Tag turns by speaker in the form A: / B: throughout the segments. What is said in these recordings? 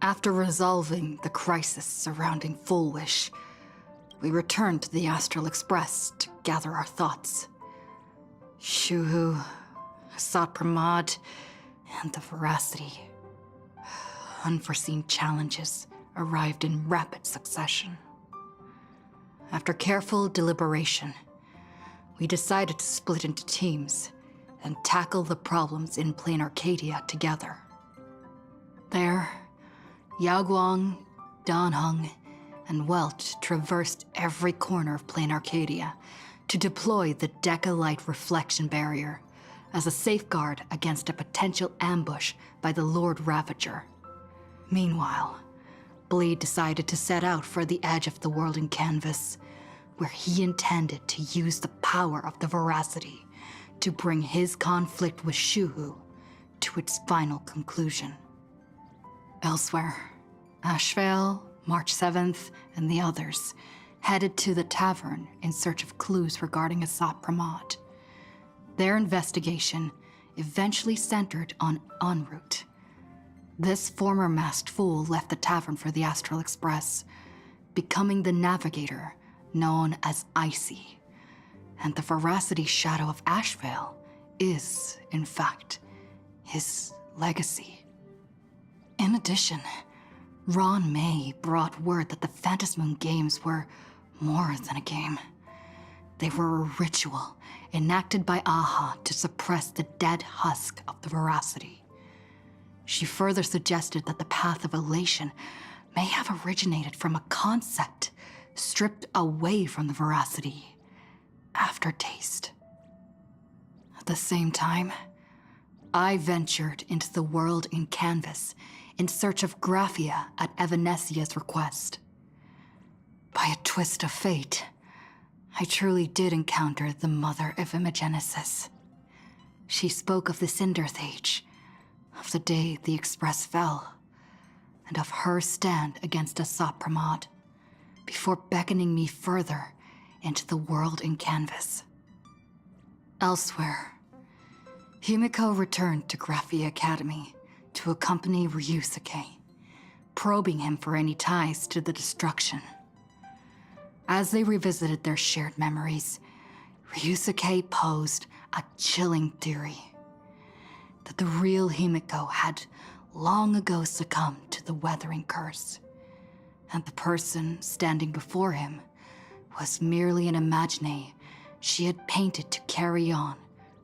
A: After resolving the crisis surrounding Full Wish, we returned to the Astral Express to gather our thoughts. Shuhu, Asat Pramad, and the Veracity. Unforeseen challenges arrived in rapid succession. After careful deliberation, we decided to split into teams and tackle the problems in Plain Arcadia together. There, Yaoguang, Danheng, and Welch traversed every corner of Plain Arcadia to deploy the Decalite reflection barrier as a safeguard against a potential ambush by the Lord Ravager. Meanwhile, Blade decided to set out for the edge of the world in Canvas, where he intended to use the power of the Veracity to bring his conflict with Shuhu to its final conclusion. Elsewhere, Ashvale, March 7th, and the others headed to the tavern in search of clues regarding Asat Pramad. Their investigation eventually centered on En route. This former masked fool left the tavern for the Astral Express, becoming the navigator known as Icy. And the Veracity shadow of Ashvale is, in fact, his legacy. In addition, Ron May brought word that the Phantasmoon Games were more than a game. They were a ritual enacted by Aha to suppress the dead husk of the Veracity. She further suggested that the Path of Elation may have originated from a concept stripped away from the Veracity: aftertaste. At the same time, I ventured into the world in Canvas in search of Graphia at Evanesia's request. By a twist of fate, I truly did encounter the mother of Imogenesis. She spoke of the Cinderth Age, of the day the Express fell, and of her stand against Asat Pramad, before beckoning me further into the world in Canvas. Elsewhere, Himiko returned to Graphia Academy to accompany Ryusuke, probing him for any ties to the destruction. As they revisited their shared memories, Ryusuke posed a chilling theory that the real Himiko had long ago succumbed to the weathering curse, and the person standing before him was merely an imagine she had painted to carry on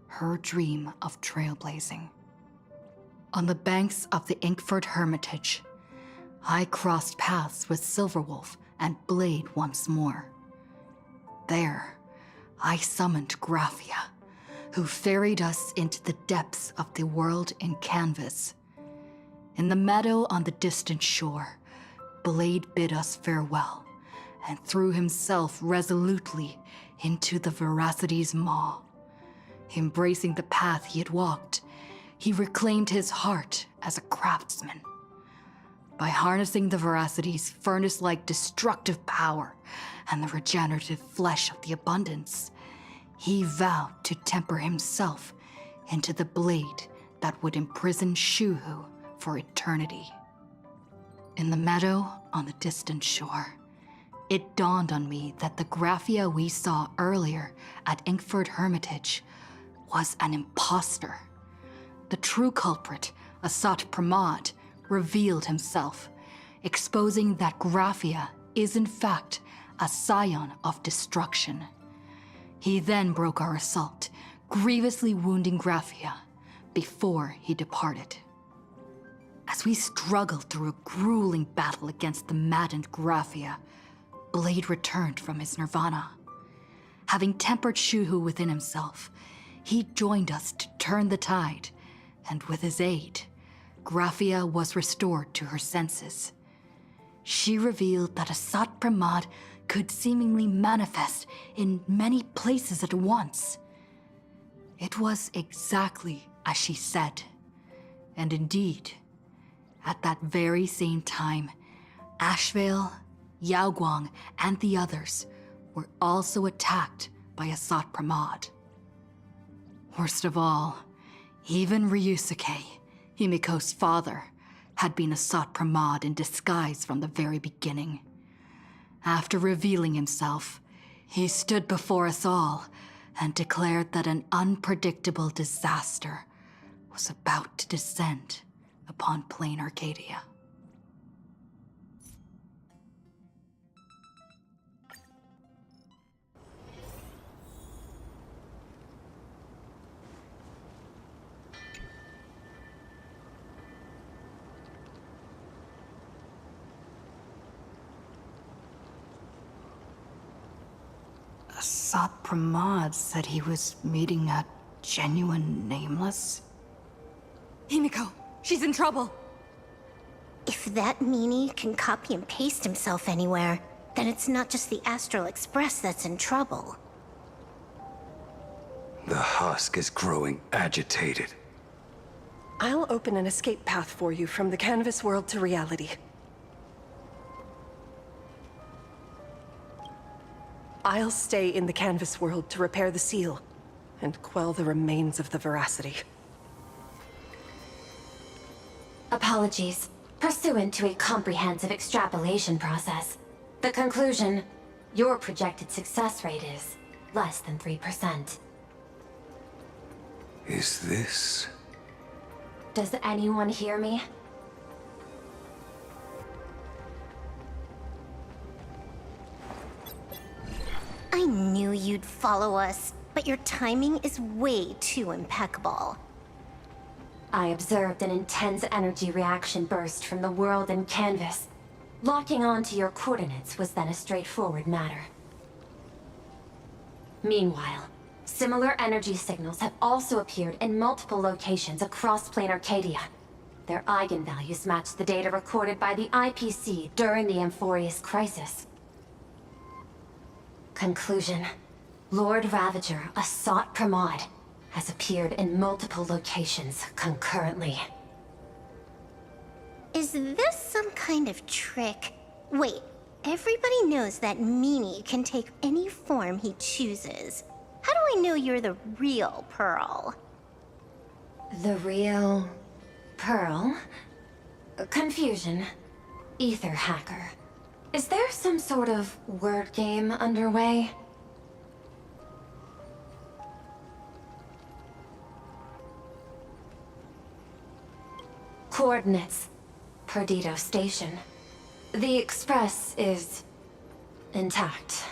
A: her dream of trailblazing. On the banks of the Inkford Hermitage, I crossed paths with Silverwolf and Blade once more. There, I summoned Graphia, who ferried us into the depths of the world in Canvas. In the meadow on the distant shore, Blade bid us farewell and threw himself resolutely into the Veracity's maw. Embracing the path he had walked, he reclaimed his heart as a craftsman. By harnessing the Veracity's furnace-like destructive power and the regenerative flesh of the abundance, he vowed to temper himself into the blade that would imprison Shuhu for eternity. In the meadow on the distant shore, it dawned on me that the Graphia we saw earlier at Inkford Hermitage was an imposter. The true culprit, Asat Pramad, revealed himself, exposing that Graphia is in fact a scion of destruction. He then broke our assault, grievously wounding Graphia before he departed. As we struggled through a grueling battle against the maddened Graphia, Blade returned from his nirvana. Having tempered Shuhu within himself, he joined us to turn the tide, and with his aid, Graphia was restored to her senses. She revealed that Asat Pramad could seemingly manifest in many places at once. It was exactly as she said, and indeed, at that very same time, Ashvale, Yaoguang, and the others were also attacked by Asat Pramad. Worst of all, even Ryusuke, Himiko's father, had been a Sot Pramod in disguise from the very beginning. After revealing himself, he stood before us all and declared that an unpredictable disaster was about to descend upon plain Arcadia. Sot Pramod said he was meeting a genuine nameless.
B: Himiko, she's in trouble.
C: If that meanie can copy and paste himself anywhere, then it's not just the Astral Express that's in trouble.
D: The husk is growing agitated.
E: I'll open an escape path for you from the canvas world to reality. I'll stay in the canvas world to repair the seal and quell the remains of the veracity.
F: Apologies. Pursuant to a comprehensive extrapolation process, the conclusion, your projected success rate is less than 3%.
D: Is this...
F: Does anyone hear me?
C: I knew you'd follow us, but your timing is way too impeccable.
F: I observed an intense energy reaction burst from the world in canvas. Locking onto your coordinates was then a straightforward matter. Meanwhile, similar energy signals have also appeared in multiple locations across plain Arcadia. Their eigenvalues match the data recorded by the IPC during the Amphorius crisis. Conclusion. Lord Ravager, a Sot Pramod, has appeared in multiple locations concurrently.
C: Is this some kind of trick? Wait, everybody knows that meanie can take any form he chooses. How do I know you're the real Pearl?
F: The real... Pearl? Confusion. Ether hacker. Is there some sort of word game underway? Coordinates. Perdido Station. The Express is... intact.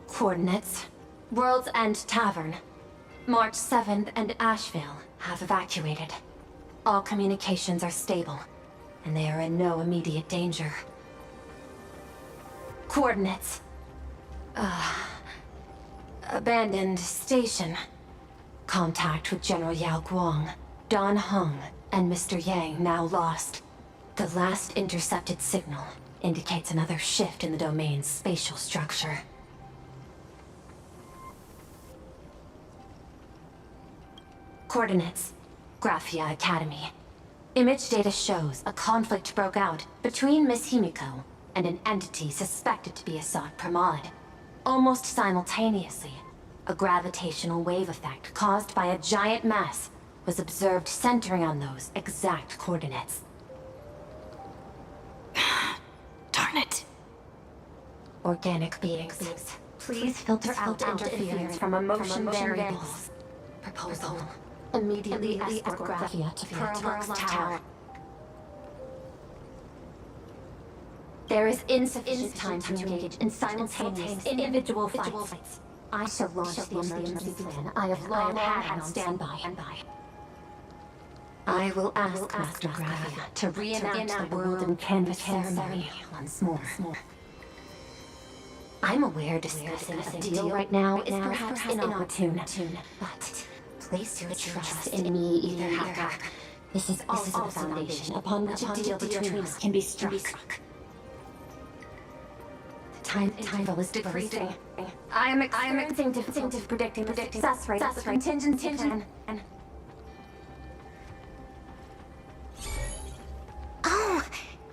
F: Coordinates. World's End Tavern. March 7th and Asheville have evacuated. All communications are stable, and they are in no immediate danger. Coordinates. Abandoned station. Contact with General Yao Guang, Don Hung, and Mr. Yang now lost. The last intercepted signal indicates another shift in the domain's spatial structure. Coordinates. Graphia Academy. Image data shows a conflict broke out between Miss Himiko and an entity suspected to be a Sot Pramod. Almost simultaneously, a gravitational wave effect caused by a giant mass was observed centering on those exact coordinates.
A: Darn it.
F: Organic beings, please filter out interference from emotion variables. Proposal. Immediately escort Graphia to Pearl's Tower. There is insufficient time to engage in simultaneous individual fights. I shall launch the emergency plan I have long had on standby. I will ask Master Graphia to reenact the world in canvas ceremony once more. I'm aware discussing a deal right now is perhaps inopportune, but place your trust in me, Ether Hacker. This is also the foundation upon which a deal between us can be struck. The time is decreasing. I am experiencing difficulty predicting the success rate of the contingency plan.
C: Oh,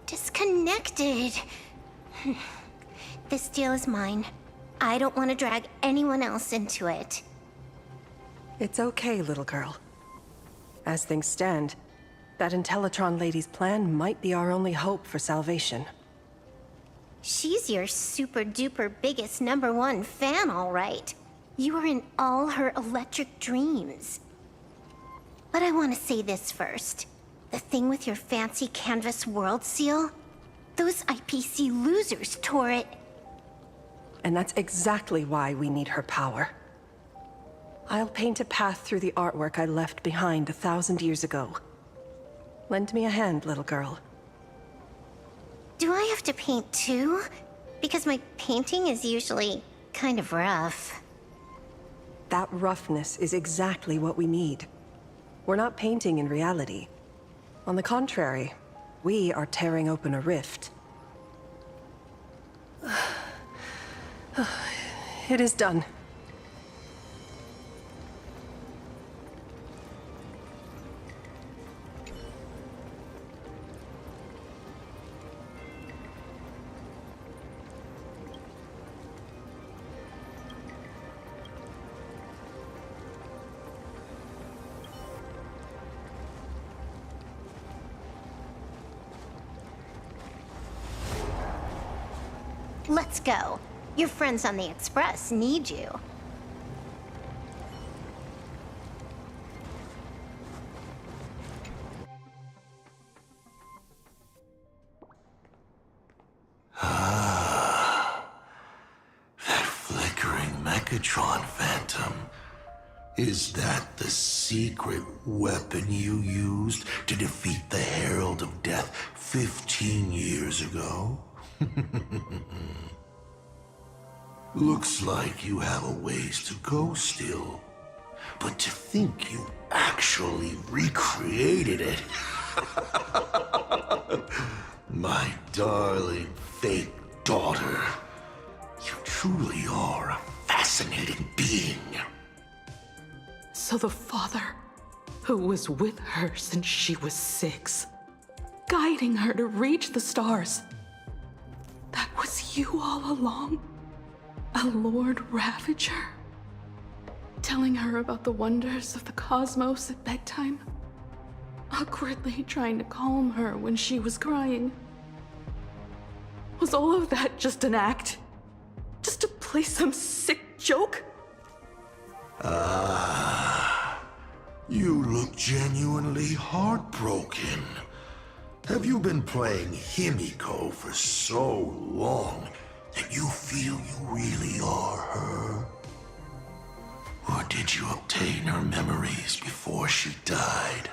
C: disconnected. This deal is mine. I don't want to drag anyone else into it.
E: It's okay, little girl. As things stand, That Intellitron lady's plan might be our only hope for salvation.
C: She's your super-duper biggest #1 fan, all right. You are in all her electric dreams. But I want to say this first. The thing with your fancy canvas world seal? Those IPC losers tore it.
E: And that's exactly why we need her power. I'll paint a path through the artwork I left behind 1,000 years ago. Lend me a hand, little girl.
C: Do I have to paint too? Because my painting is usually kind of rough.
E: That roughness is exactly what we need. We're not painting in reality. On the contrary, we are tearing open a rift. It is done.
C: Let's go. Your friends on the Express need you.
G: That flickering Mechatron phantom. Is that the secret weapon you used to defeat the Herald of Death 15 years ago? Looks like you have a ways to go still. But to think you actually recreated it. My darling fake daughter. You truly are a fascinating being.
H: So the father, who was with her since she was 6, guiding her to reach the stars, that was you all along? A Lord Ravager? Telling her about the wonders of the cosmos at bedtime? Awkwardly trying to calm her when she was crying? Was all of that just an act? Just to play some sick joke?
G: You look genuinely heartbroken. Have you been playing Himiko for so long that you feel you really are her? Or did you obtain her memories before she died?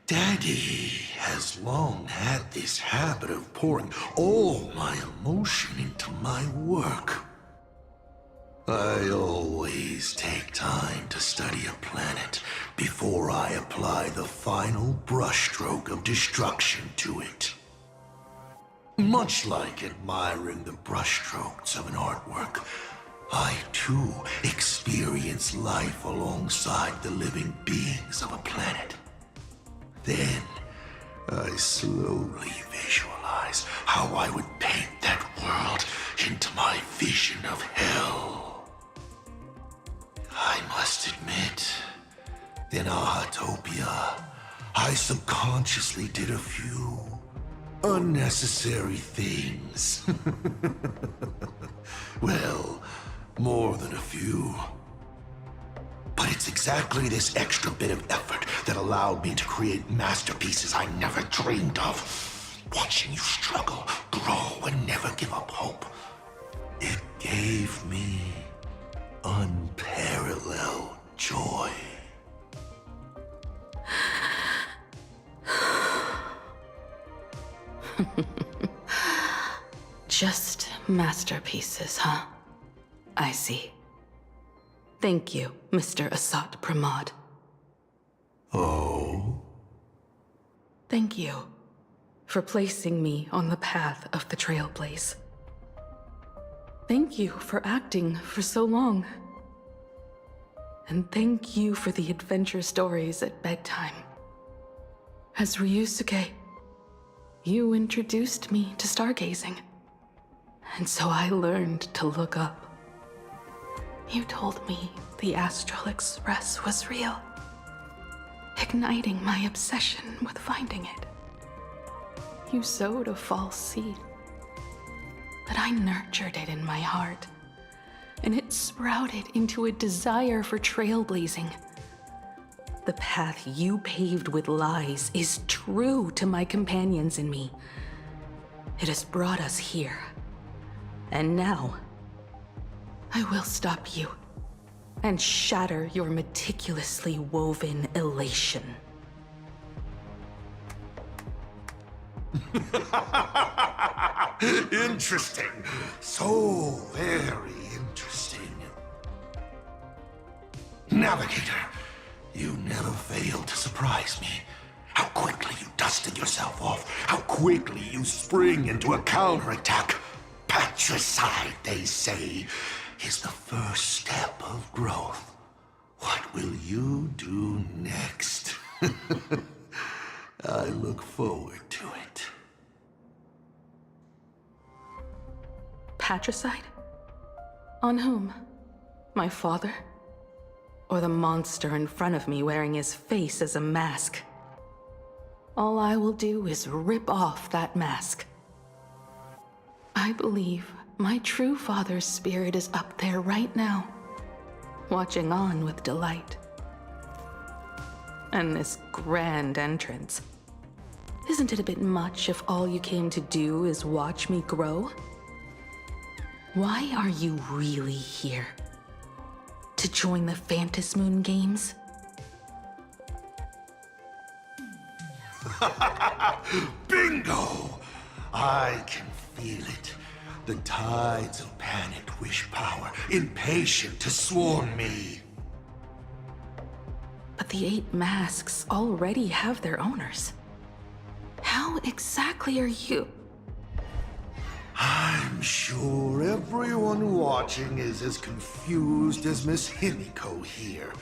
G: Daddy has long had this habit of pouring all my emotion into my work. I always take time to study a planet before I apply the final brushstroke of destruction to it. Much like admiring the brushstrokes of an artwork, I too experience life alongside the living beings of a planet. Then, I slowly visualize how I would paint that world into my vision of hell. I must admit, in Ahatopia, I subconsciously did a few unnecessary things. Well, more than a few. But it's exactly this extra bit of effort that allowed me to create masterpieces I never dreamed of. Watching you struggle, grow, and never give up hope. It gave me unparalleled joy.
H: Just masterpieces, huh? I see. Thank you, Mr. Asat Pramod.
G: Oh?
H: Thank you for placing me on the path of the trailblaze. Thank you for acting for so long. And thank you for the adventure stories at bedtime. As Ryusuke, you introduced me to stargazing. And so I learned to look up. You told me the Astral Express was real, igniting my obsession with finding it. You sowed a false seed, but I nurtured it in my heart, and it sprouted into a desire for trailblazing. The path you paved with lies is true to my companions and me. It has brought us here, and now I will stop you and shatter your meticulously woven elation.
G: Interesting. So very interesting. Navigator, you never failed to surprise me. How quickly you dusted yourself off. How quickly you spring into a counterattack. Patricide, they say, is the first step of growth. What will you do next? I look forward to it.
H: Patricide? On whom? My father? Or the monster in front of me wearing his face as a mask? All I will do is rip off that mask. I believe my true father's spirit is up there right now, watching on with delight. And this grand entrance. Isn't it a bit much if all you came to do is watch me grow? Why are you really here? To join the Phantasmoon Games?
G: Bingo! I can feel it. The tides of panicked wish power, impatient to swarm me.
H: But the 8 masks already have their owners. How exactly are you?
G: I'm sure everyone watching is as confused as Miss Himiko here.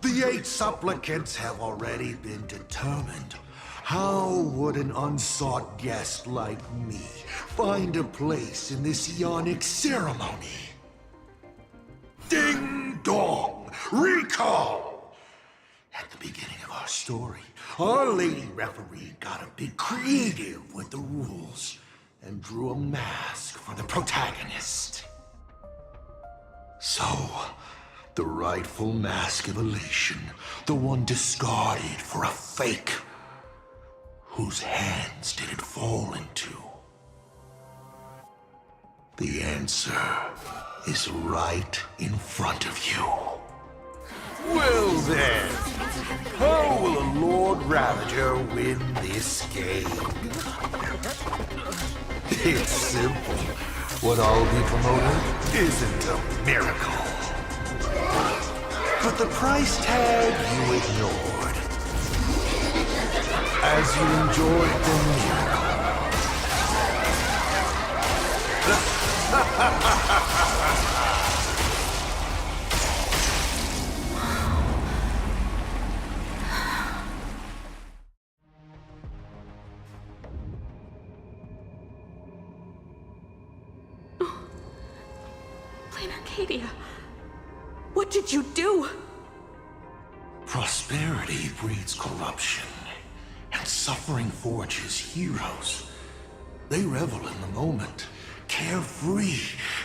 G: The 8 supplicants have already been determined. How would an unsought guest like me find a place in this Ionic ceremony? Ding dong! Recall! At the beginning of our story, our lady referee got a bit creative with the rules and drew a mask for the protagonist. So, the rightful mask of elation, the one discarded for a fake. Whose hands did it fall into? The answer is right in front of you. Well then, how will a Lord Ravager win this game? It's simple. What I'll be promoting isn't a miracle. But the price tag you ignored. As you enjoyed the miracle.
H: Plain Arcadia, what did you do?
G: Prosperity breeds corruption, and suffering forges heroes. They revel in the moment, carefree,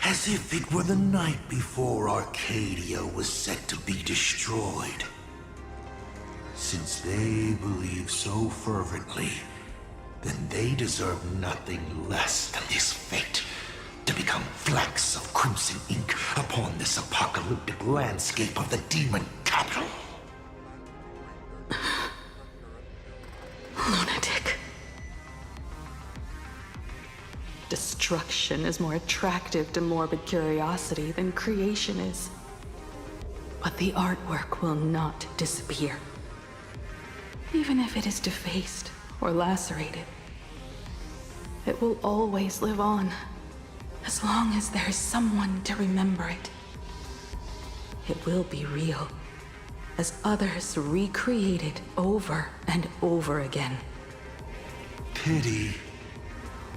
G: as if it were the night before Arcadia was set to be destroyed. Since they believe so fervently, then they deserve nothing less than this fate, to become flecks of crimson ink upon this apocalyptic landscape of the demon capital.
H: Lunatic. Destruction is more attractive to morbid curiosity than creation is. But the artwork will not disappear. Even if it is defaced or lacerated, it will always live on, as long as there is someone to remember it. It will be real, as others recreate it over and over again.
G: Pity.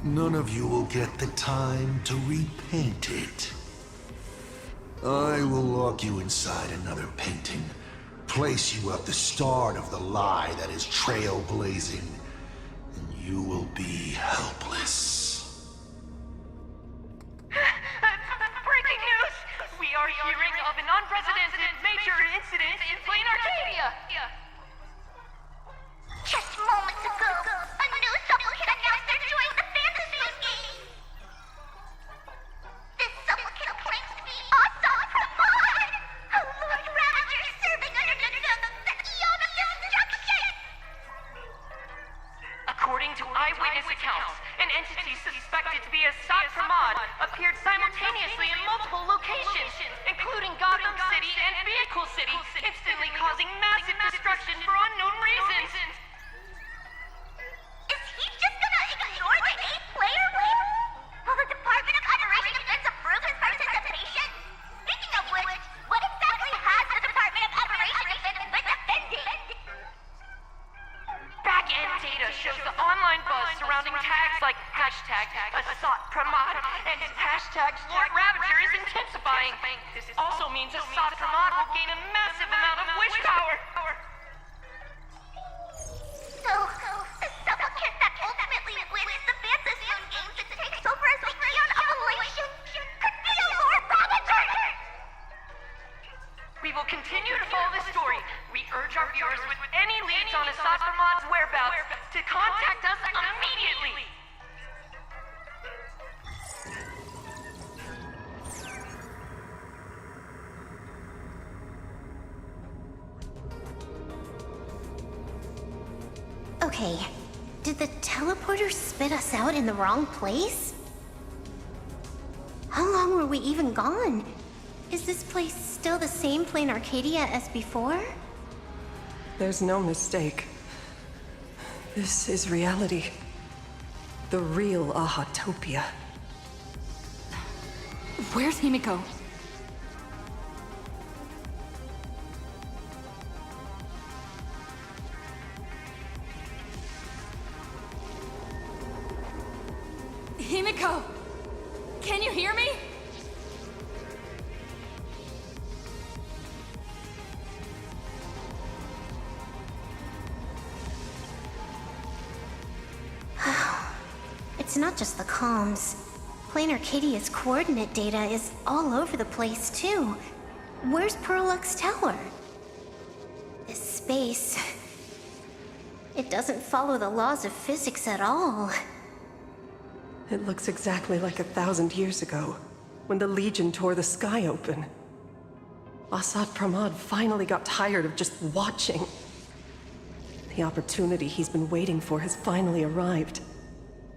G: None of you will get the time to repaint it. I will lock you inside another painting, place you at the start of the lie that is trailblazing, and you will be helpless.
I: Breaking news! We are hearing of an unprecedented major incident in Plain Arcadia!
C: Just moments ago, a new supplicant announced they're joining the fantasy game. This supplicant claims to be Asad Ramad, a Lord Ravager serving under the Eon of Destruction.
I: According to eyewitness accounts, an entity suspected to be Assad Ramad appeared simultaneously in multiple locations, including Gotham City and Vehicle City, instantly causing massive destruction for unknown reasons.
C: Is he just gonna ignore the 8-player label? Will the Department of Operation Defense approve his participation? Speaking of which, what exactly has the Department of Operation Defense been defending?
I: Back-end data shows the online buzz surrounding tags like hashtag Assad Pramad and hashtag Lord Ravager is intensifying. This also means Assad Pramad will gain a massive amount of wish power.
C: So, the supplicant that ultimately wins the Fantasy Games and takes over as the Eon of Elation could be a Lord Ravager!
I: We will continue to follow this story. We urge our viewers with any leads on Assad Pramad's whereabouts to contact us immediately.
C: Okay, did the teleporter spit us out in the wrong place? How long were we even gone? Is this place still the same Plain Arcadia as before?
E: There's no mistake. This is reality. The real Ahatopia.
A: Where's Himiko?
B: Himiko! Can you hear me?
C: It's not just the comms. Plain Arcadia's coordinate data is all over the place, too. Where's Perlux Tower? This space... it doesn't follow the laws of physics at all.
E: It looks exactly like 1,000 years ago, when the Legion tore the sky open. Assad Pramad finally got tired of just watching. The opportunity he's been waiting for has finally arrived.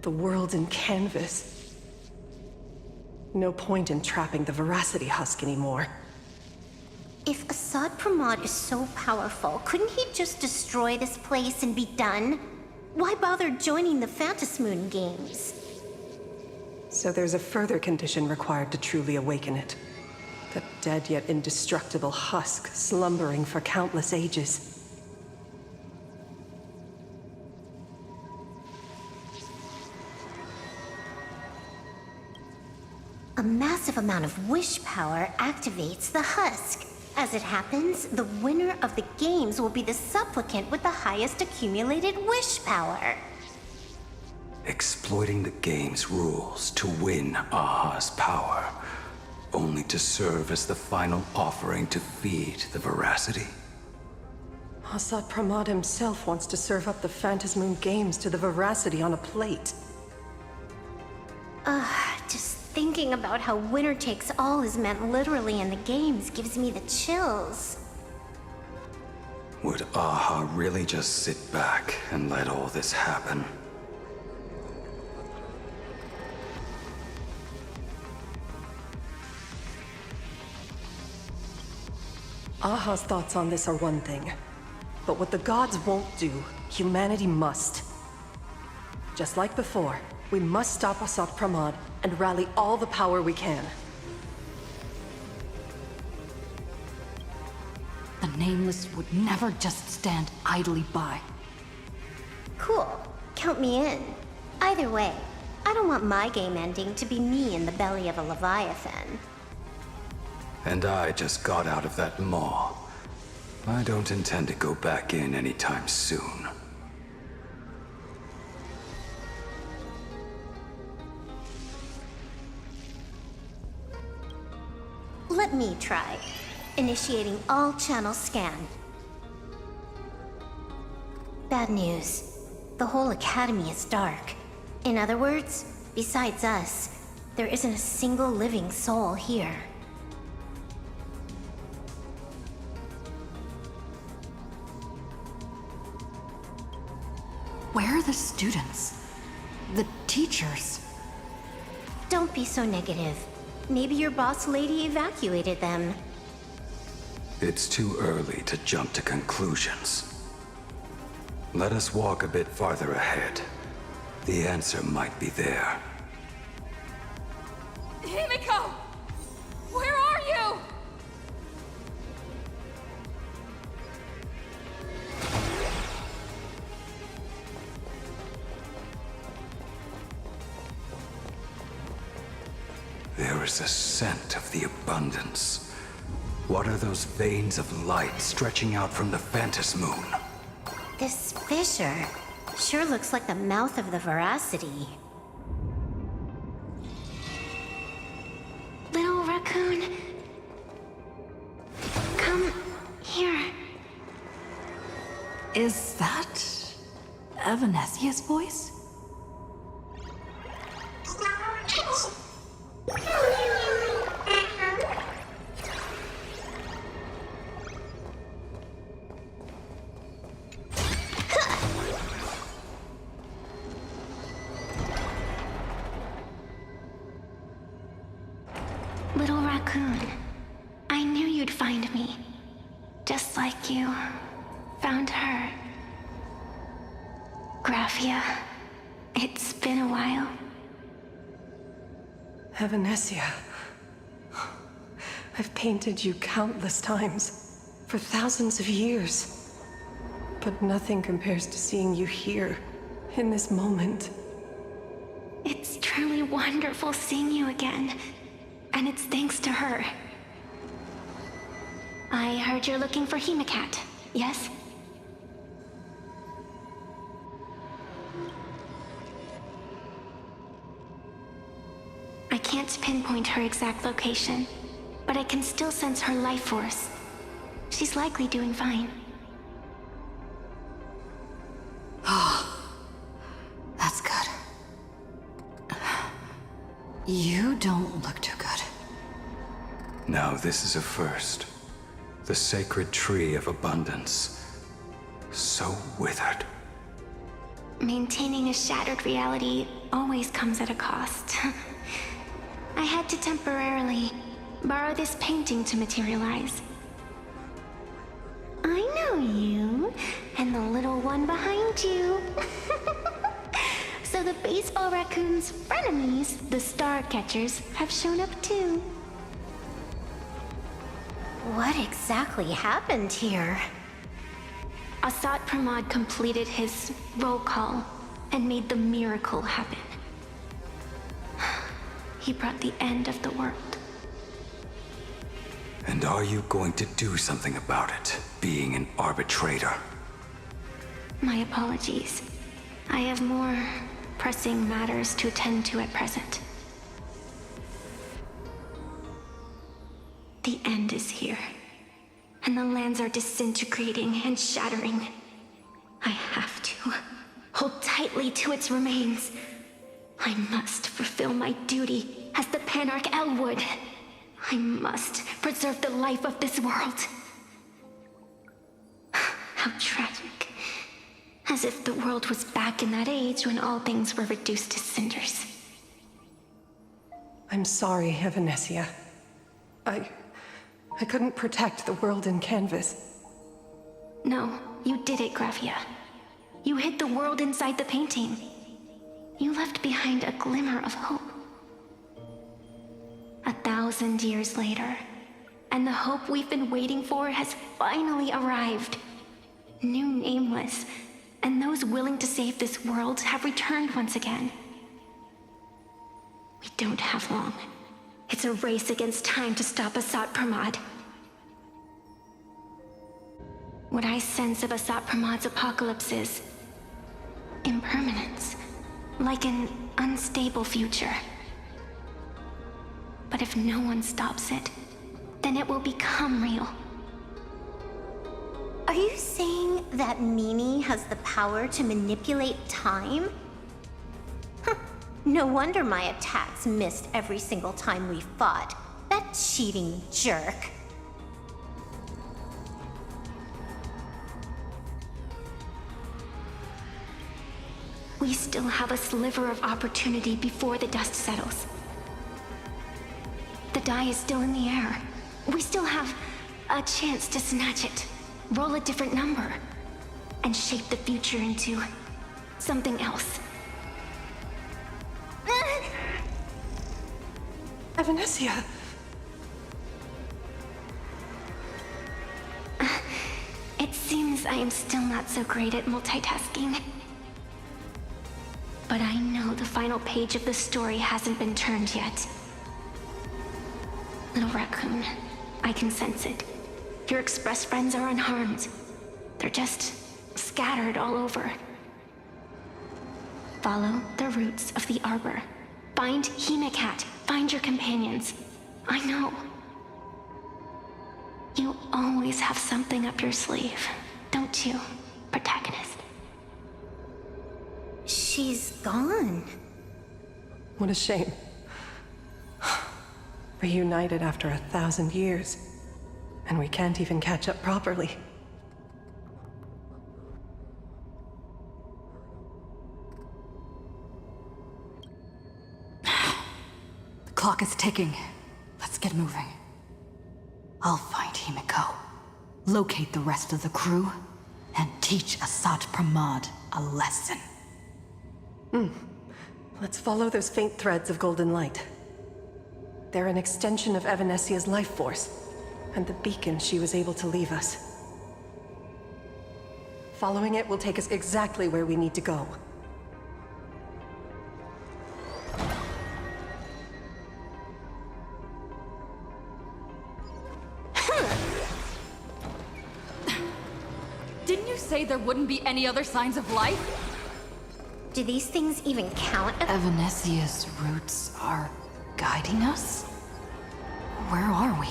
E: The world in canvas. No point in trapping the Veracity Husk anymore.
C: If Assad Pramad is so powerful, couldn't he just destroy this place and be done? Why bother joining the Phantasmoon Games?
E: So there's a further condition required to truly awaken it. The dead yet indestructible husk slumbering for countless ages.
C: A massive amount of wish power activates the husk. As it happens, the winner of the games will be the supplicant with the highest accumulated wish power.
D: Exploiting the game's rules to win Aha's power, only to serve as the final offering to feed the Veracity.
E: Assad Pramad himself wants to serve up the Phantasmoon Games to the Veracity on a plate.
C: Just thinking about how winner takes all is meant literally in the games gives me the chills.
D: Would Aha really just sit back and let all this happen?
E: Aha's thoughts on this are one thing. But what the gods won't do, humanity must. Just like before, we must stop Assad Pramad and rally all the power we can.
A: The Nameless would never just stand idly by.
C: Cool. Count me in. Either way, I don't want my game ending to be me in the belly of a Leviathan.
D: And I just got out of that maw. I don't intend to go back in anytime soon.
C: Let me try. Initiating all channel scan. Bad news. The whole academy is dark. In other words, besides us, there isn't a single living soul here.
A: Where are the students? The teachers?
C: Don't be so negative. Maybe your boss lady evacuated them.
D: It's too early to jump to conclusions. Let us walk a bit farther ahead. The answer might be there.
B: Himiko! Where are you?
D: There is a scent of the abundance. What are those veins of light stretching out from the Phantom Moon?
C: This fissure sure looks like the mouth of the Veracity. Little raccoon, come here.
A: Is that Evanesia's voice?
C: Little raccoon, I knew you'd find me. Just like you found her. Graphia, it's been a while.
E: Evanesia. I've painted you countless times, for thousands of years. But nothing compares to seeing you here, in this moment.
C: It's truly wonderful seeing you again. And it's thanks to her. I heard you're looking for Hemacat, yes? I can't pinpoint her exact location, but I can still sense her life force. She's likely doing fine.
A: That's good. You don't look too good.
D: Now this is a first. The sacred tree of abundance. So withered.
C: Maintaining a shattered reality always comes at a cost. I had to temporarily borrow this painting to materialize. I know you, and the little one behind you. So the baseball raccoon's frenemies, the star catchers, have shown up too. What exactly happened here? Assad Pramod completed his roll call and made the miracle happen. He brought the end of the world.
D: And are you going to do something about it, being an arbitrator?
C: My apologies. I have more pressing matters to attend to at present. The end is here, and the lands are disintegrating and shattering. I have to hold tightly to its remains. I must fulfill my duty as the Panarch Elwood. I must preserve the life of this world. How tragic. As if the world was back in that age when all things were reduced to cinders.
E: I'm sorry, Evanesia. I couldn't protect the world in canvas.
C: No, you did it, Graphia. You hid the world inside the painting. You left behind a glimmer of hope. 1,000 years later, and the hope we've been waiting for has finally arrived. New Nameless, and those willing to save this world have returned once again. We don't have long.
J: It's a race against time to stop Asat Pramod. What I sense of Asat Pramod's apocalypse is impermanence, like an unstable future. But if no one stops it, then it will become real.
C: Are you saying that Mimi has the power to manipulate time? Huh. No wonder my attacks missed every single time we fought. That cheating jerk.
J: We still have a sliver of opportunity before the dust settles. The die is still in the air. We still have a chance to snatch it, roll a different number, and shape the future into something else.
E: Evanescia!
J: It seems I am still not so great at multitasking. But I know the final page of the story hasn't been turned yet. Little raccoon, I can sense it. Your Express friends are unharmed. They're just scattered all over. Follow the roots of the arbor. Find Hemicat. Find your companions. I know. You always have something up your sleeve, don't you, protagonist?
C: She's gone.
E: What a shame. Reunited after 1,000 years, and we can't even catch up properly.
A: The clock is ticking. Let's get moving. I'll find Himiko, locate the rest of the crew, and teach Asat Pramod a lesson.
E: Let's follow those faint threads of golden light. They're an extension of Evanescia's life force, and the beacon she was able to leave us. Following it will take us exactly where we need to go.
B: Didn't you say there wouldn't be any other signs of life?
C: Do these things even count?
A: Evanescia's roots are guiding us? Where are we?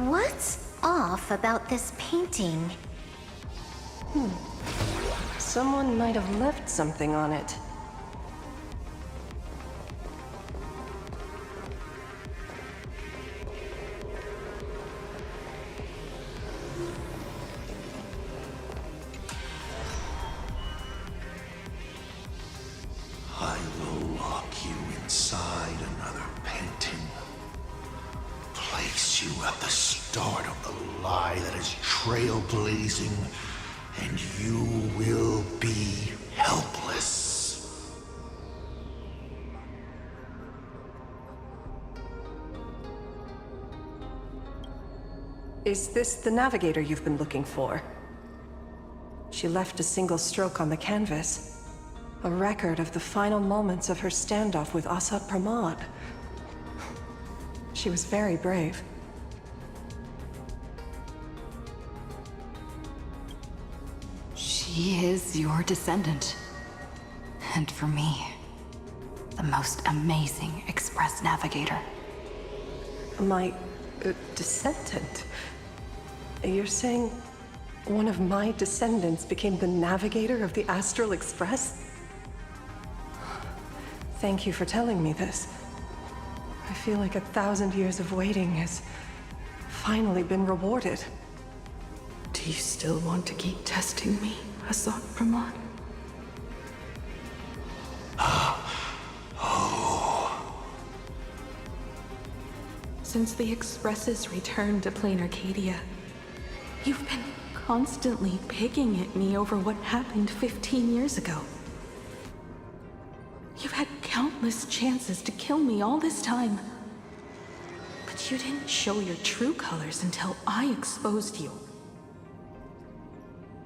C: What's off about this painting?
E: Someone might have left something on it.
G: I will lock you inside another painting. Place you at the start of the lie that is trailblazing, and you will be helpless.
E: Is this the navigator you've been looking for? She left a single stroke on the canvas. A record of the final moments of her standoff with Asat Pramod. She was very brave.
A: She is your descendant. And for me, the most amazing Express navigator.
E: My descendant? You're saying one of my descendants became the navigator of the Astral Express? Thank you for telling me this. I feel like 1,000 years of waiting has finally been rewarded.
H: Do you still want to keep testing me, Asat Pramod? Since the Express's return to Plain Arcadia, you've been constantly picking at me over what happened 15 years ago. You've had countless chances to kill me all this time. But But you didn't show your true colors until I exposed you.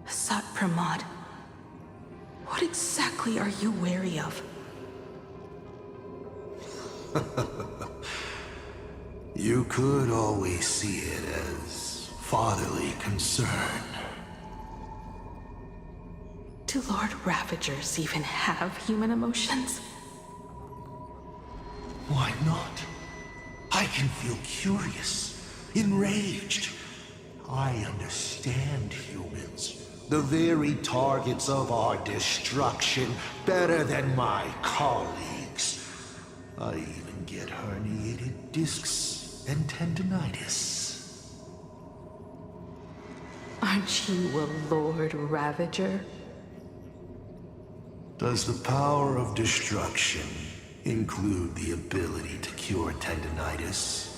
H: Asat Pramod, what exactly are you wary of?
G: You could always see it as fatherly concern.
H: Do Lord Ravagers even have human emotions?
G: Why not? I can feel curious, enraged. I understand humans, the very targets of our destruction, better than my colleagues. I even get herniated discs and tendinitis.
H: Aren't you a Lord Ravager?
G: Does the power of destruction include the ability to cure tendinitis?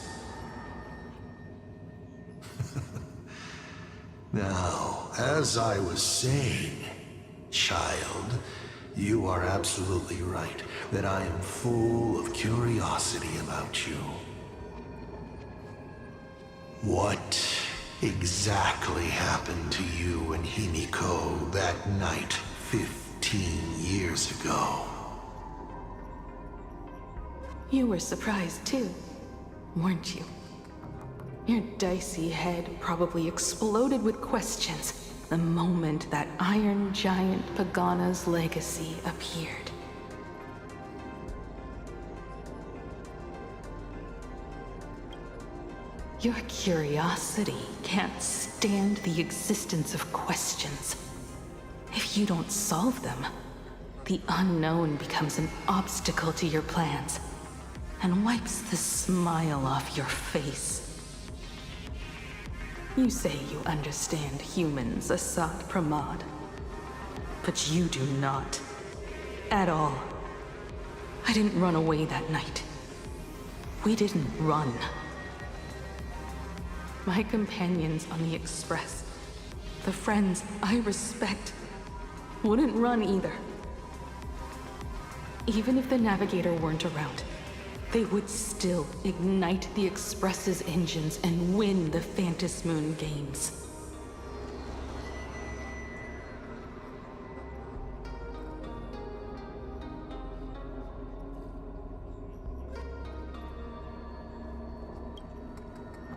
G: Now, as I was saying, child, you are absolutely right that I am full of curiosity about you. What exactly happened to you and Himiko that night 15 years ago?
H: You were surprised too, weren't you? Your dicey head probably exploded with questions the moment that Iron Giant Pagana's legacy appeared. Your curiosity can't stand the existence of questions. If you don't solve them, the unknown becomes an obstacle to your plans and wipes the smile off your face. You say you understand humans, Asat Pramod, but you do not. At all. I didn't run away that night. We didn't run. My companions on the Express, the friends I respect, wouldn't run either. Even if the Navigator weren't around, they would still ignite the Express's engines and win the Phantasmoon games.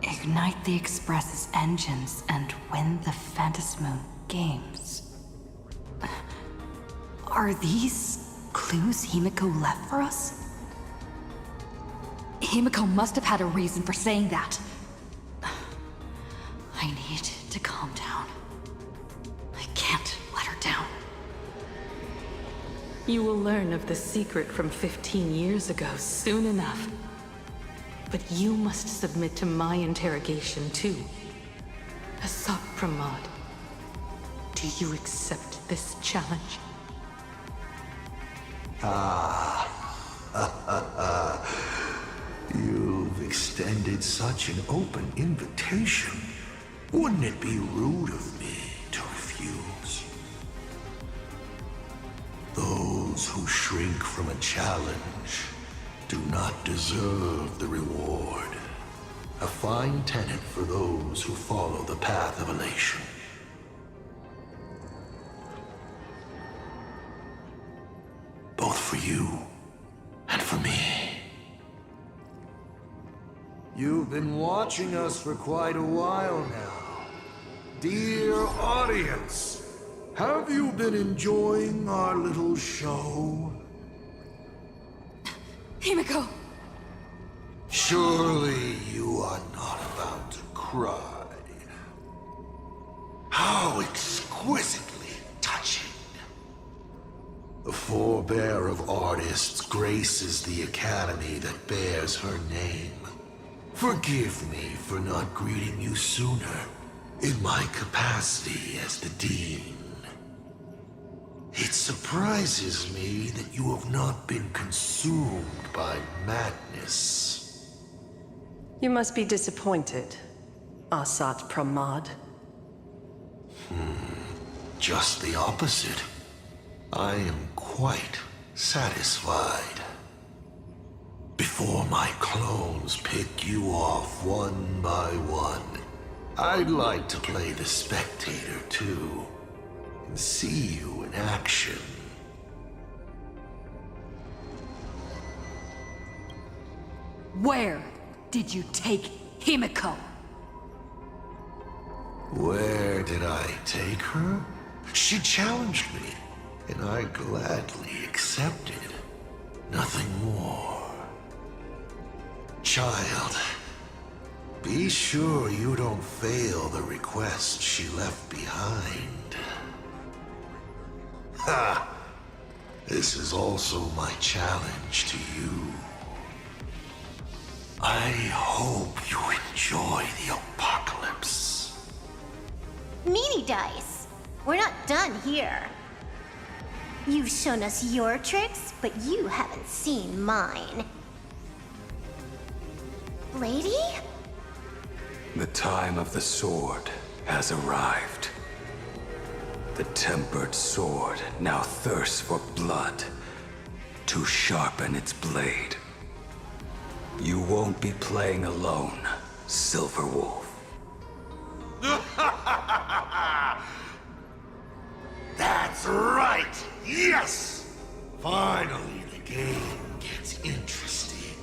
A: Ignite the Express's engines and win the Phantasmoon games. Are these clues Himiko left for us? Himiko must have had a reason for saying that. I need to calm down. I can't let her down.
H: You will learn of the secret from 15 years ago soon enough. But you must submit to my interrogation too. Asat Pramod, do you accept this challenge?
G: You've extended such an open invitation. Wouldn't it be rude of me to refuse? Those who shrink from a challenge do not deserve the reward. A fine tenet for those who follow the path of elation. Both for you and for me. You've been watching us for quite a while now. Dear audience, have you been enjoying our little show?
A: Himiko!
G: Surely you are not about to cry. How exquisitely touching. The forebear of artists graces the academy that bears her name. Forgive me for not greeting you sooner, in my capacity as the Dean. It surprises me that you have not been consumed by madness.
E: You must be disappointed, Asat Pramod.
G: Just the opposite. I am quite satisfied. before my clones pick you off one by one, I'd like to play the spectator too, and see you in action.
A: Where did you take Himiko?
G: Where did I take her? She challenged me, and I gladly accepted. Nothing more. Child, be sure you don't fail the request she left behind. Ha! This is also my challenge to you. I hope you enjoy the apocalypse.
C: Meanie Dice, we're not done here. You've shown us your tricks, but you haven't seen mine. Lady?
D: The time of the sword has arrived. The tempered sword now thirsts for blood to sharpen its blade. You won't be playing alone, Silver Wolf.
G: That's right! Yes! Finally, the game gets interesting.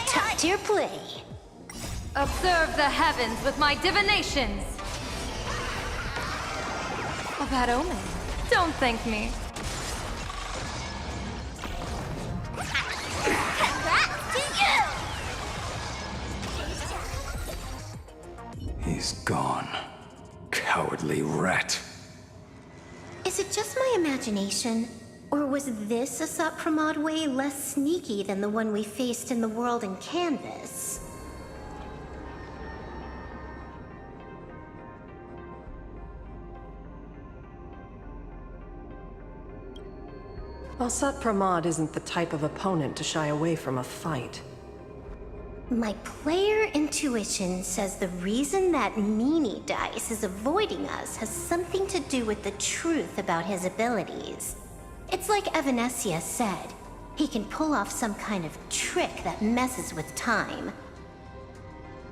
C: Top tier play.
B: Observe the heavens with my divinations. A bad omen. Don't thank me.
C: Congrats to you!
D: He's gone. Cowardly rat.
C: Is it just my imagination? Or was this Asat Pramod way less sneaky than the one we faced in the world in Canvas?
E: Asat Pramod isn't the type of opponent to shy away from a fight.
C: My player intuition says the reason that Meanie Dice is avoiding us has something to do with the truth about his abilities. It's like Evanescia said, he can pull off some kind of trick that messes with time.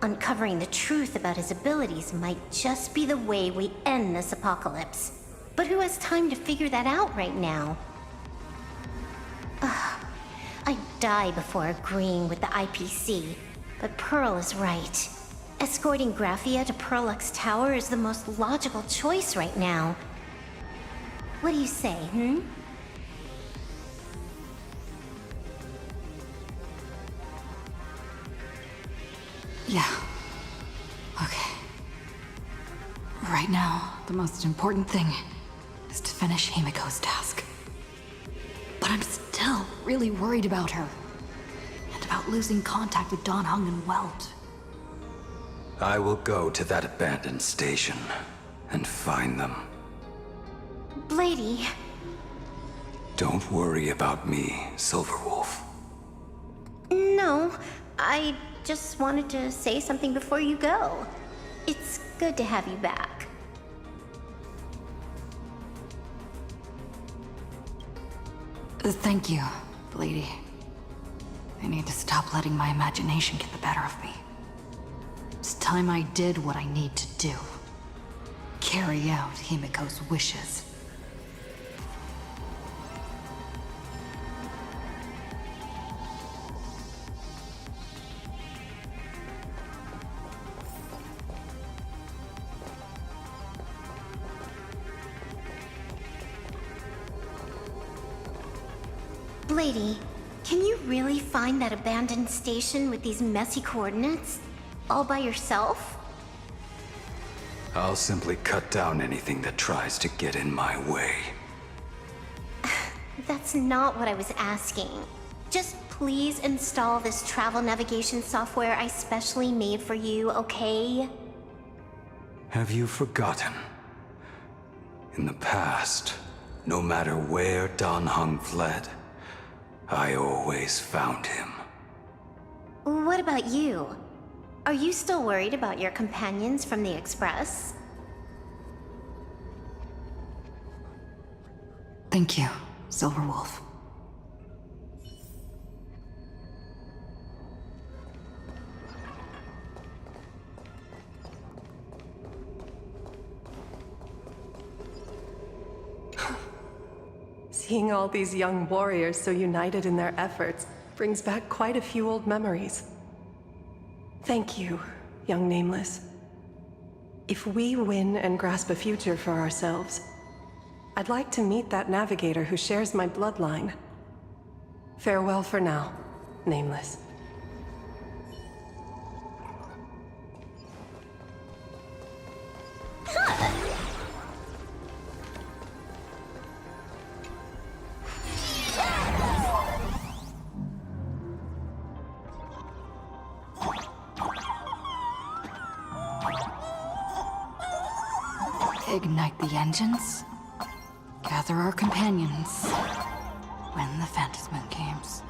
C: Uncovering the truth about his abilities might just be the way we end this apocalypse. But who has time to figure that out right now? I'd die before agreeing with the IPC, but Pearl is right. Escorting Graphia to Pearlux Tower is the most logical choice right now. What do you say,
A: Yeah. Okay. Right now, the most important thing is to finish Himiko's task. But I'm still really worried about her. And about losing contact with Dan Heng and Welt.
D: I will go to that abandoned station and find them.
C: Blady.
D: Don't worry about me, Silverwolf.
C: No, I just wanted to say something before you go. It's good to have you back.
A: Thank you, Blady. I need to stop letting my imagination get the better of me. It's time I did what I need to do. Carry out Himiko's wishes.
C: Blady, can you really find that abandoned station with these messy coordinates? All by yourself?
D: I'll simply cut down anything that tries to get in my way.
C: That's not what I was asking. Just please install this travel navigation software I specially made for you, okay?
D: Have you forgotten? In the past, no matter where Dan Heng fled, I always found him.
C: What about you? Are you still worried about your companions from the Express?
A: Thank you, Silverwolf.
E: Seeing all these young warriors so united in their efforts brings back quite a few old memories. Thank you, young Nameless. If we win and grasp a future for ourselves, I'd like to meet that navigator who shares my bloodline. Farewell for now, Nameless.
A: Ignite the engines. Gather our companions. Win the Phantasm games.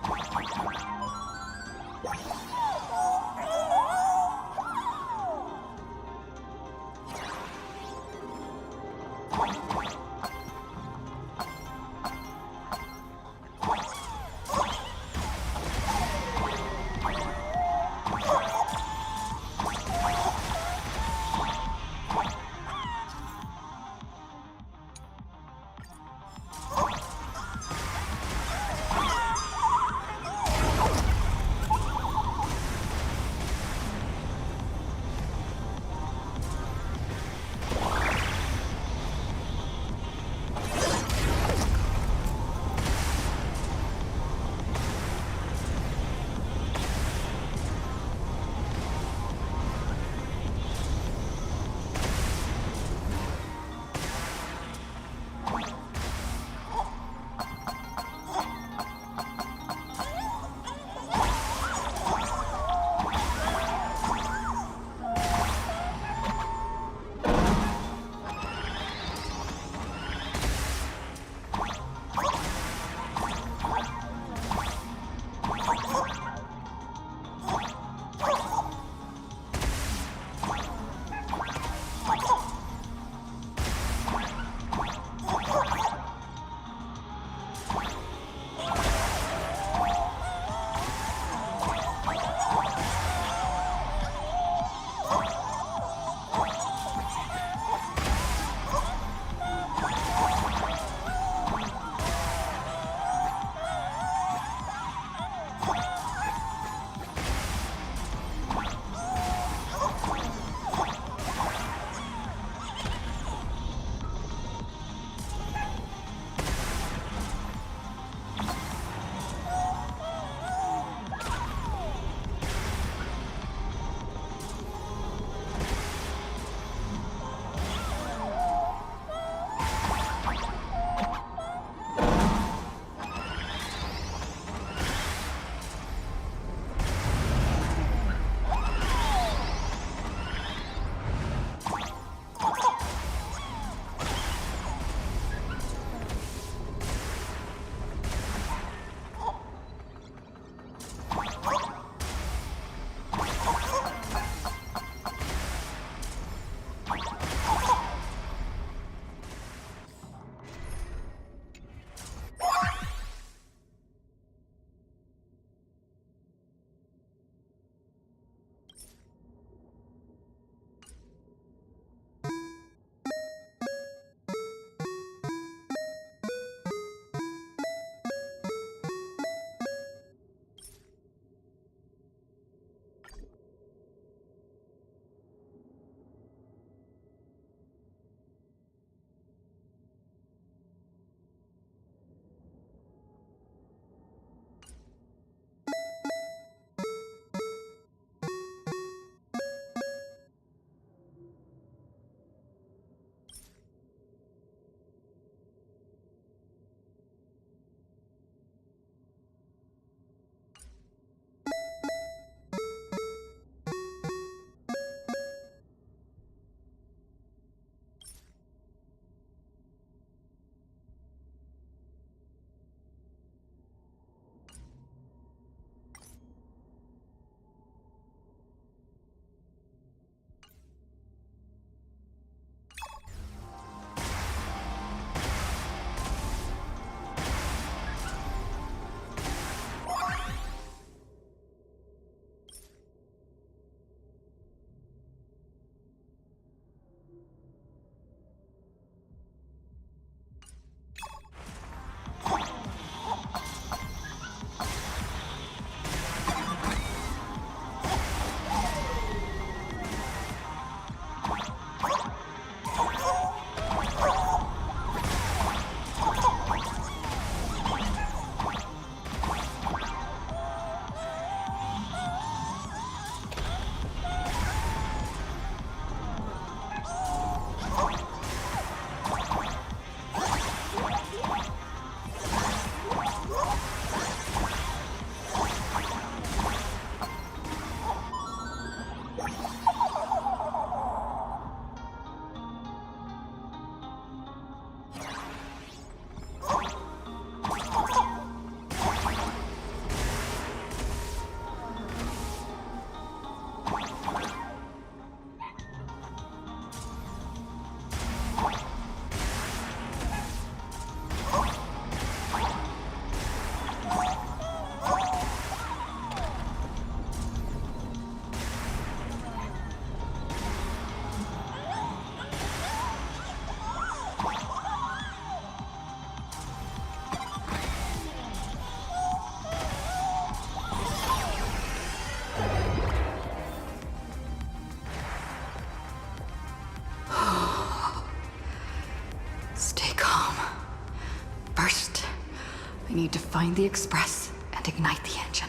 A: We need to find the Express and ignite the engine.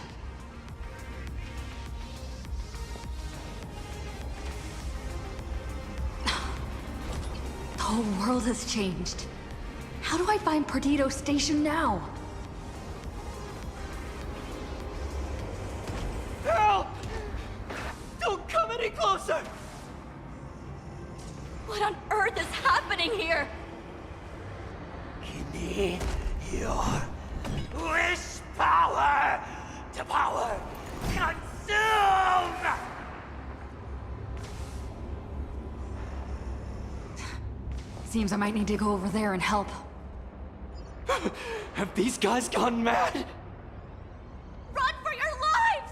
A: The whole world has changed. How do I find Perdido Station now?
K: Help! Don't come any closer!
B: What on earth is happening here?
K: Give me your wish power to power consume!
A: Seems I might need to go over there and help.
K: Have these guys gone mad?
B: Run for your lives!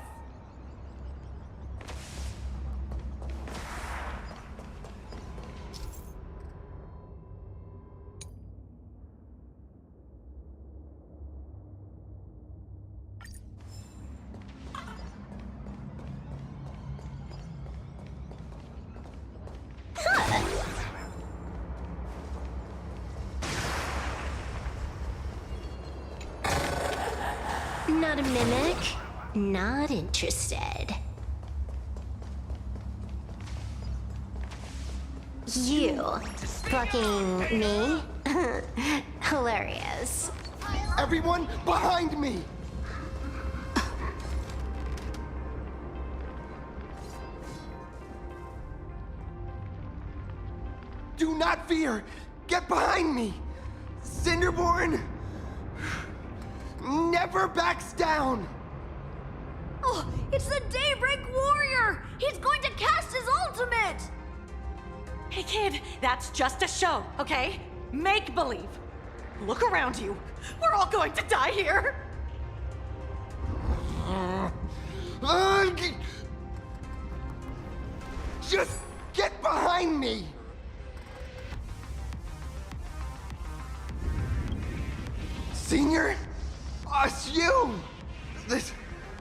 C: Not a mimic. Not interested. You fucking me? Hilarious.
L: Everyone behind me! Do not fear! Get behind me! Cinderborn never backs down!
B: Oh, it's the Daybreak Warrior! He's going to cast his ultimate!
I: Hey kid, that's just a show, okay? Make believe. Look around you. We're all going to die here.
L: Just get behind me! Senior? It's you! This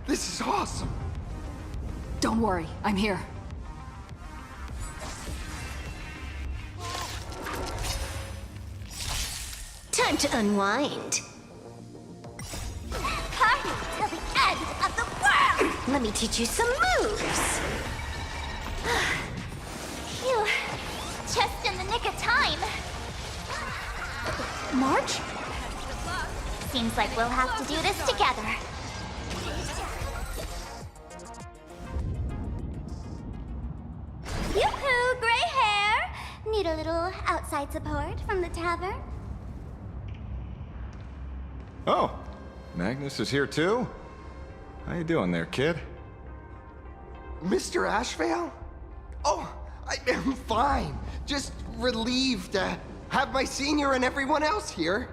L: is awesome.
A: Don't worry, I'm here.
C: Time to unwind.
B: Party till the end of the world!
C: Let me teach you some moves.
B: Phew. Just in the nick of time.
A: March?
B: Seems like we'll have to do this together. Yoo-hoo, gray hair! Need a little outside support from the tavern?
M: Oh, Magnus is here too? How you doing there, kid?
L: Mr. Ashvale? Oh, I'm fine. Just relieved to have my senior and everyone else here.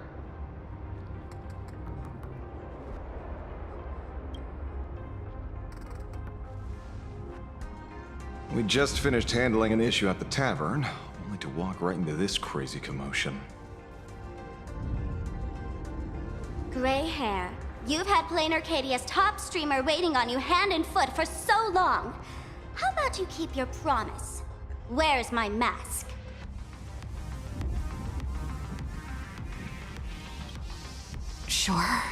M: We just finished handling an issue at the tavern, only to walk right into this crazy commotion.
B: Gray hair, you've had Plain Arcadia's top streamer waiting on you hand and foot for so long. How about you keep your promise? Where's my mask?
A: Sure.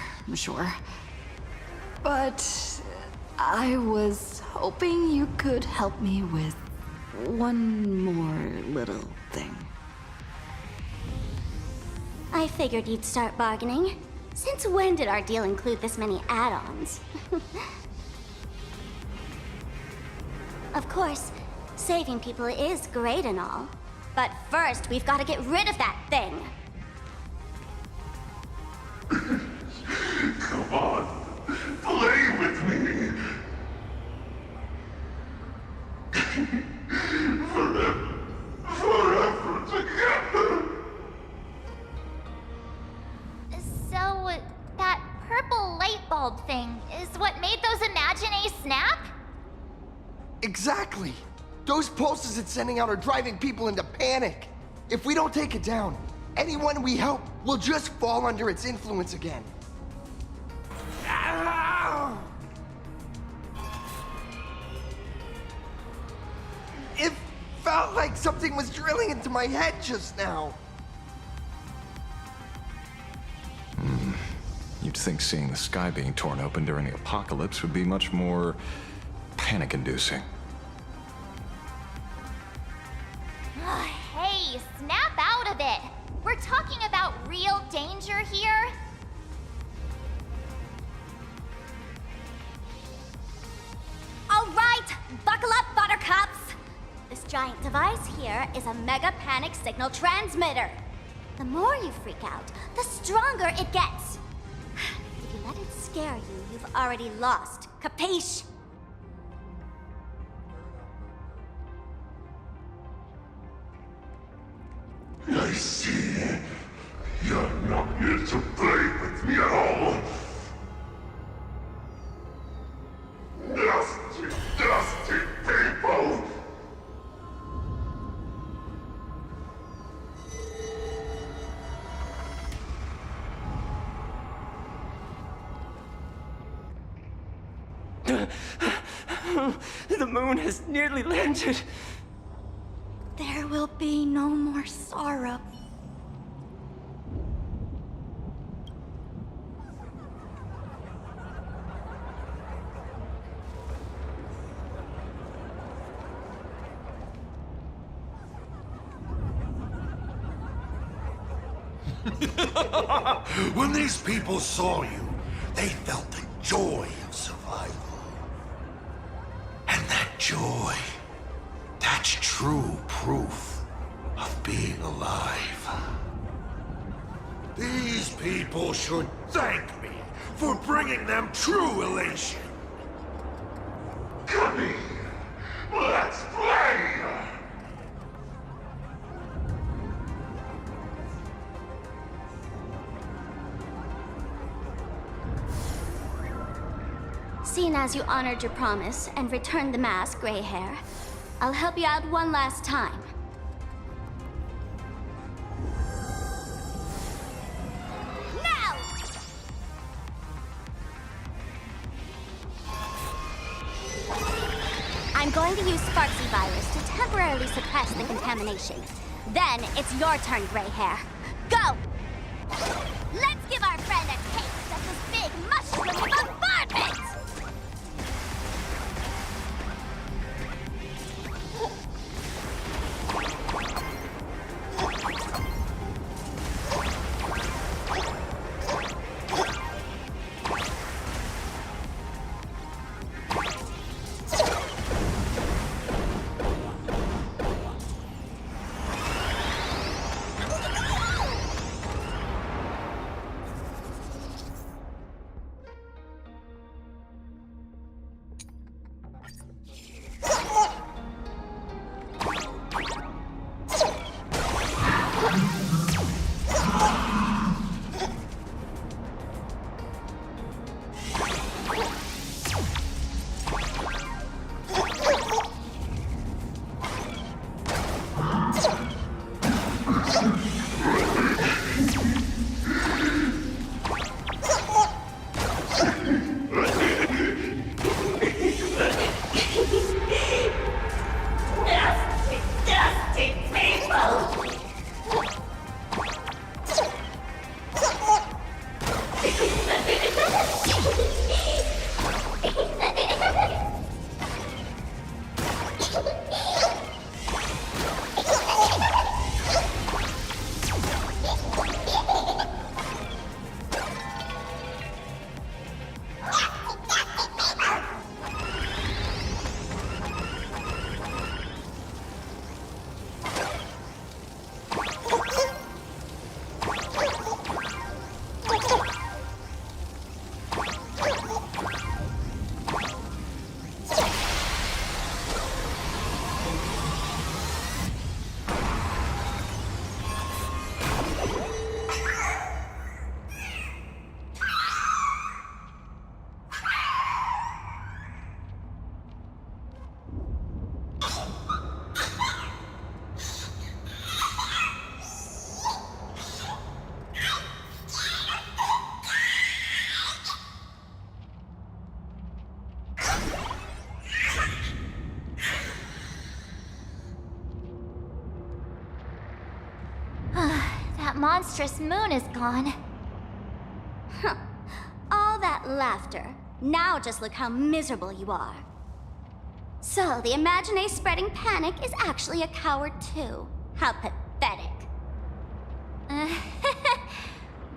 A: But I was hoping you could help me with one more little thing.
B: I figured you'd start bargaining. Since when did our deal include this many add-ons? Of course, saving people is great and all. But first, we've got to get rid of that thing.
G: Come on, play with me. Forever together.
B: So, that purple light bulb thing is what made those Imaginae snap?
L: Exactly. Those pulses it's sending out are driving people into panic. If we don't take it down, anyone we help will just fall under its influence again. It felt like something was drilling into my head just now.
M: You'd think seeing the sky being torn open during the apocalypse would be much more panic-inducing.
B: Hey, snap out of it! We're talking about real danger here. All right, buckle up, buttercups! This giant device here is a mega panic signal transmitter. The more you freak out, the stronger it gets. If you let it scare you, you've already lost. Capiche?
G: I see. You're not here to play with me at all. Nasty, nasty people!
K: The moon has nearly landed.
B: There will be no more sorrow.
G: When these people saw you, they felt the joy of survival. And that joy, that's true proof of being alive. These people should thank me for bringing them true elation. Come in, let's play!
B: Seeing as you honored your promise and returned the mask, Gray Hair, I'll help you out one last time. Now! I'm going to use Sparksy virus to temporarily suppress the contamination. Then it's your turn, Gray Hair. Go! Let's give our friend a taste of this big mushroom bombardment! That monstrous moon is gone. Huh. that laughter. Now just look how miserable you are. So, the Imagine spreading panic is actually a coward too. How pathetic.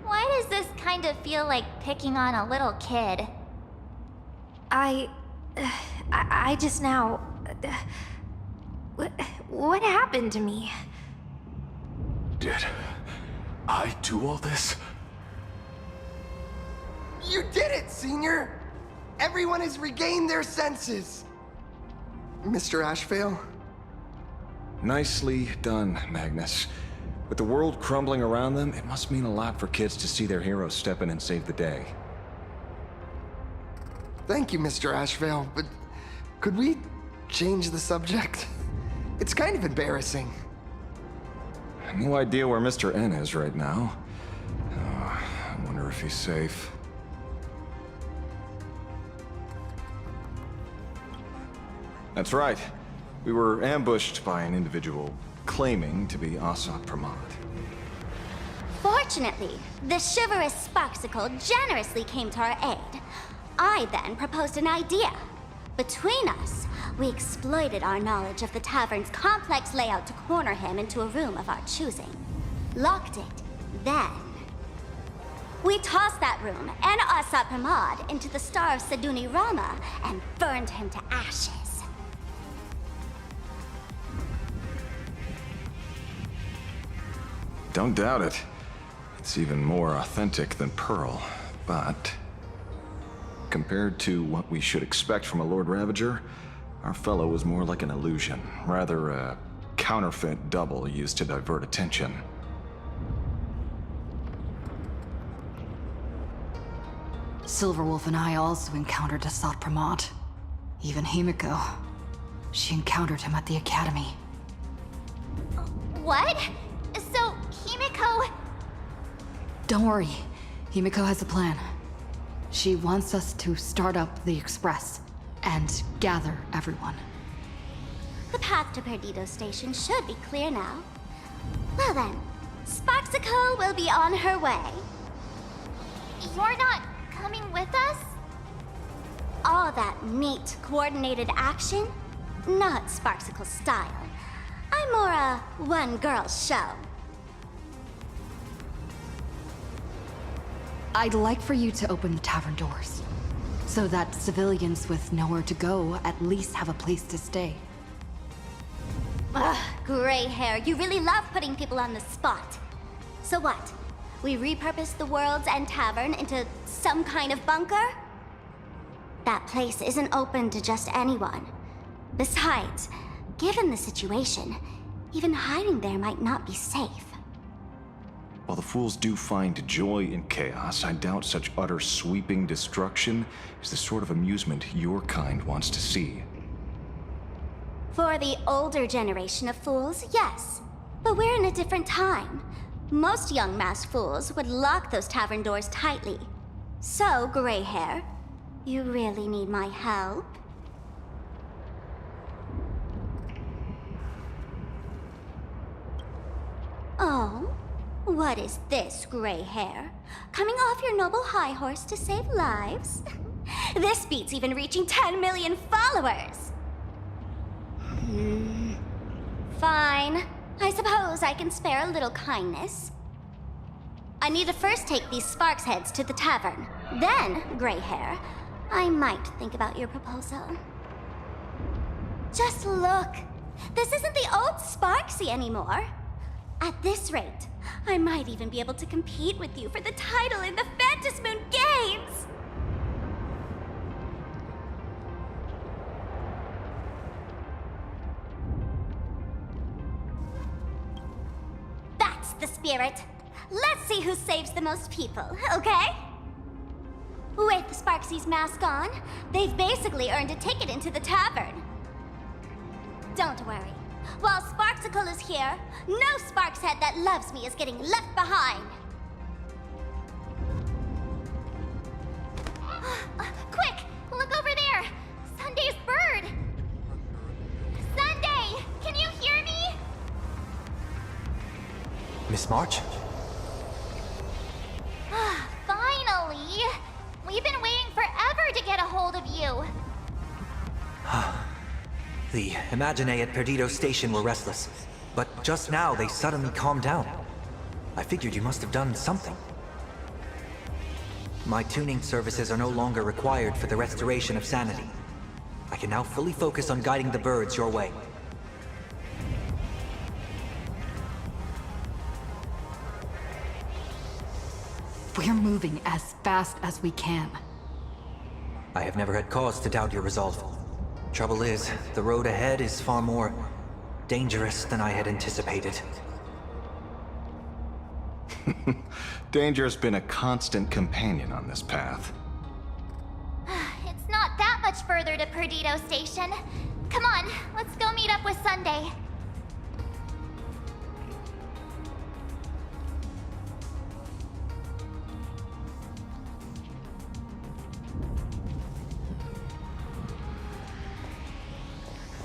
N: Why does this kind of feel like picking on a little kid?
J: I just now... What happened to me?
D: Did I do all this?
L: You did it, Senior! Everyone has regained their senses! Mr. Ashvale?
M: Nicely done, Magnus. With the world crumbling around them, it must mean a lot for kids to see their heroes step in and save the day.
L: Thank you, Mr. Ashvale, but could we change the subject? It's kind of embarrassing.
M: No idea where Mr. N is right now. I wonder if he's safe. That's right. We were ambushed by an individual claiming to be Asad Pramod.
B: Fortunately, the chivalrous Sparksicle generously came to our aid. I then proposed an idea. Between us, we exploited our knowledge of the tavern's complex layout to corner him into a room of our choosing. Locked it. Then, we tossed that room and Asad Pramod into the Star of Seduni Rama and burned him to ashes.
M: Don't doubt it. It's even more authentic than Pearl, but compared to what we should expect from a Lord Ravager, our fellow was more like an illusion, rather a counterfeit double used to divert attention.
A: Silverwolf and I also encountered Asad Pramod. Even Himiko. She encountered him at the academy.
N: What? So, Himiko...
A: Don't worry. Himiko has a plan. She wants us to start up the Express and gather everyone.
B: The path to Perdido Station should be clear now. Well then, Sparksicle will be on her way.
N: You're not coming with us?
B: All that neat, coordinated action? Not Sparksicle style. I'm more a one-girl show.
A: I'd like for you to open the tavern doors, so that civilians with nowhere to go at least have a place to stay.
B: Ugh, gray hair, you really love putting people on the spot. So what? We repurpose the worlds and tavern into some kind of bunker? That place isn't open to just anyone. Besides, given the situation, even hiding there might not be safe.
M: While the fools do find joy in chaos, I doubt such utter sweeping destruction is the sort of amusement your kind wants to see.
B: For the older generation of fools, yes. But we're in a different time. Most young masked fools would lock those tavern doors tightly. So, gray hair, you really need my help? Oh? What is this, gray hair? Coming off your noble high horse to save lives? This beats even reaching 10 million followers! Fine. I suppose I can spare a little kindness. I need to first take these Sparks heads to the tavern. Then, gray hair, I might think about your proposal. Just look. This isn't the old Sparksy anymore. At this rate, I might even be able to compete with you for the title in the Phantasmoon Games! That's the spirit. Let's see who saves the most people, okay? With Sparksy's mask on, they've basically earned a ticket into the tavern. Don't worry. While Sparksicle is here, no Sparkshead that loves me is getting left behind.
N: Quick! Look over there! Sunday's bird! Sunday! Can you hear me?
K: Miss March?
N: Finally! We've been waiting
O: The Imaginae at Perdido Station were restless, but just now they suddenly calmed down. I figured you must have done something. My tuning services are no longer required for the restoration of sanity. I can now fully focus on guiding the birds your way.
A: We're moving as fast as we can.
O: I have never had cause to doubt your resolve. Trouble is, the road ahead is far more dangerous than I had anticipated.
M: Danger's been a constant companion on this path.
N: It's not that much further to Perdido Station. Come on, let's go meet up with Sunday.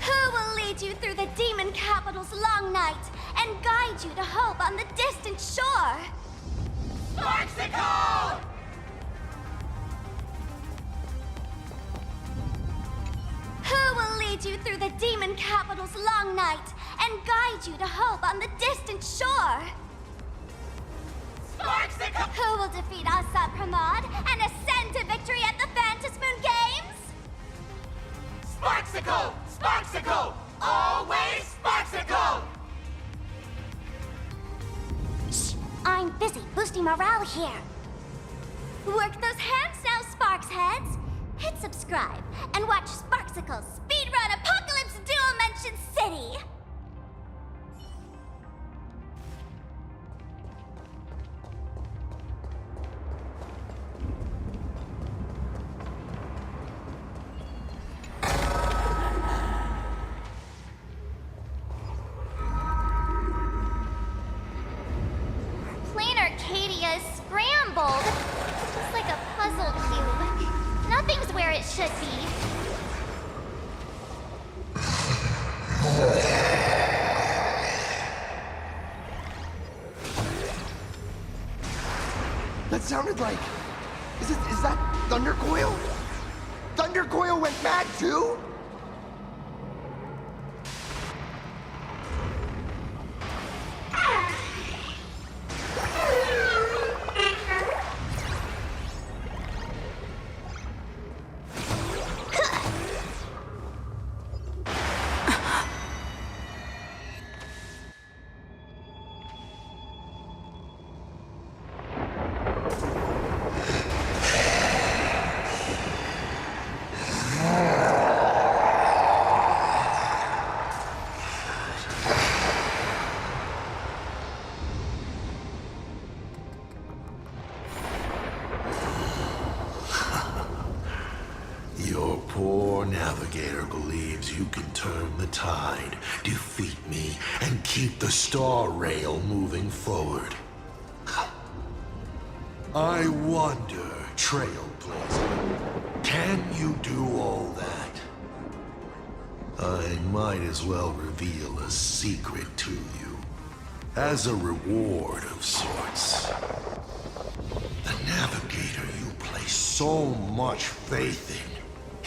B: Who will lead you through the demon capital's long night and guide you to hope on the distant shore?
I: Sparksicle!
B: Who will lead you through the demon capital's long night and guide you to hope on the distant shore?
I: Sparksicle!
B: Who will defeat Assad Pramod and ascend to victory at the Fantasmoon Games?
I: Sparksicle! Sparksicle! Always Sparksicle!
B: Shh! I'm busy boosting morale here. Work those hands now, Sparks heads. Hit subscribe and watch Sparksicle's Speedrun Apocalypse Dual Mention City.
N: Plain Arcadia is scrambled. Just like a puzzle cube. Nothing's where it should be.
L: That sounded like... Is that Thundercoil? Thundercoil went mad too?
G: Your poor navigator believes you can turn the tide, defeat me, and keep the star rail moving forward. I wonder, Trailblazer, can you do all that? I might as well reveal a secret to you, as a reward of sorts. The navigator you place so much faith in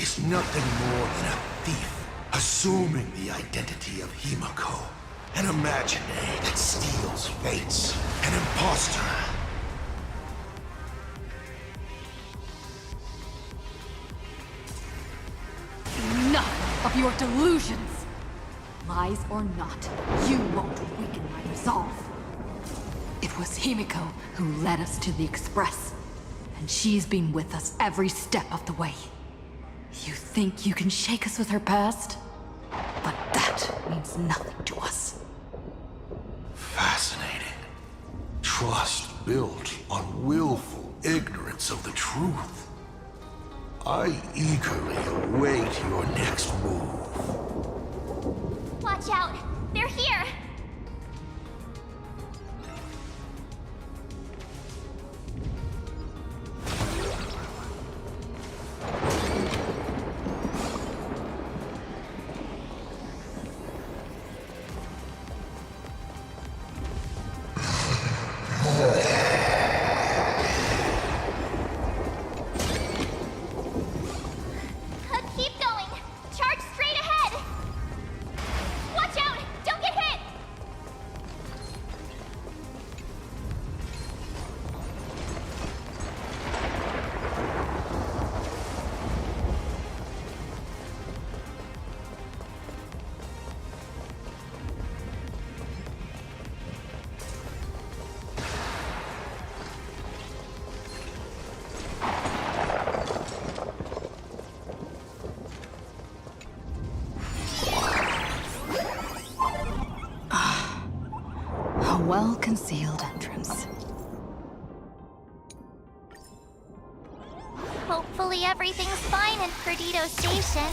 G: is nothing more than a thief, assuming the identity of Himiko, an Imaginae that steals fates, an imposter.
A: Enough of your delusions! Lies or not, you won't weaken my resolve. It was Himiko who led us to the Express, and she's been with us every step of the way. You think you can shake us with her past? But that means nothing to us.
G: Fascinating. Trust built on willful ignorance of the truth. I eagerly await your next move.
N: Watch out! They're here!
B: Keep going! Charge straight ahead!
A: well-concealed entrance.
N: Hopefully everything's fine in Perdido Station.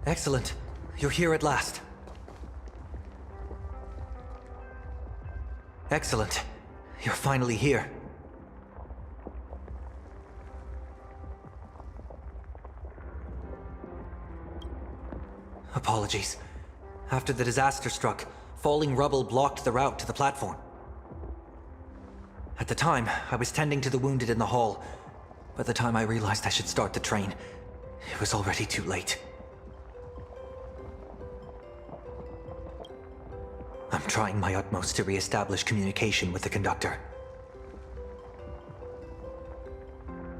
O: Excellent. You're here at last. Excellent. You're finally here. Apologies. After the disaster struck, falling rubble blocked the route to the platform. At the time, I was tending to the wounded in the hall. By the time I realized I should start the train, it was already too late. I'm trying my utmost to re-establish communication with the conductor.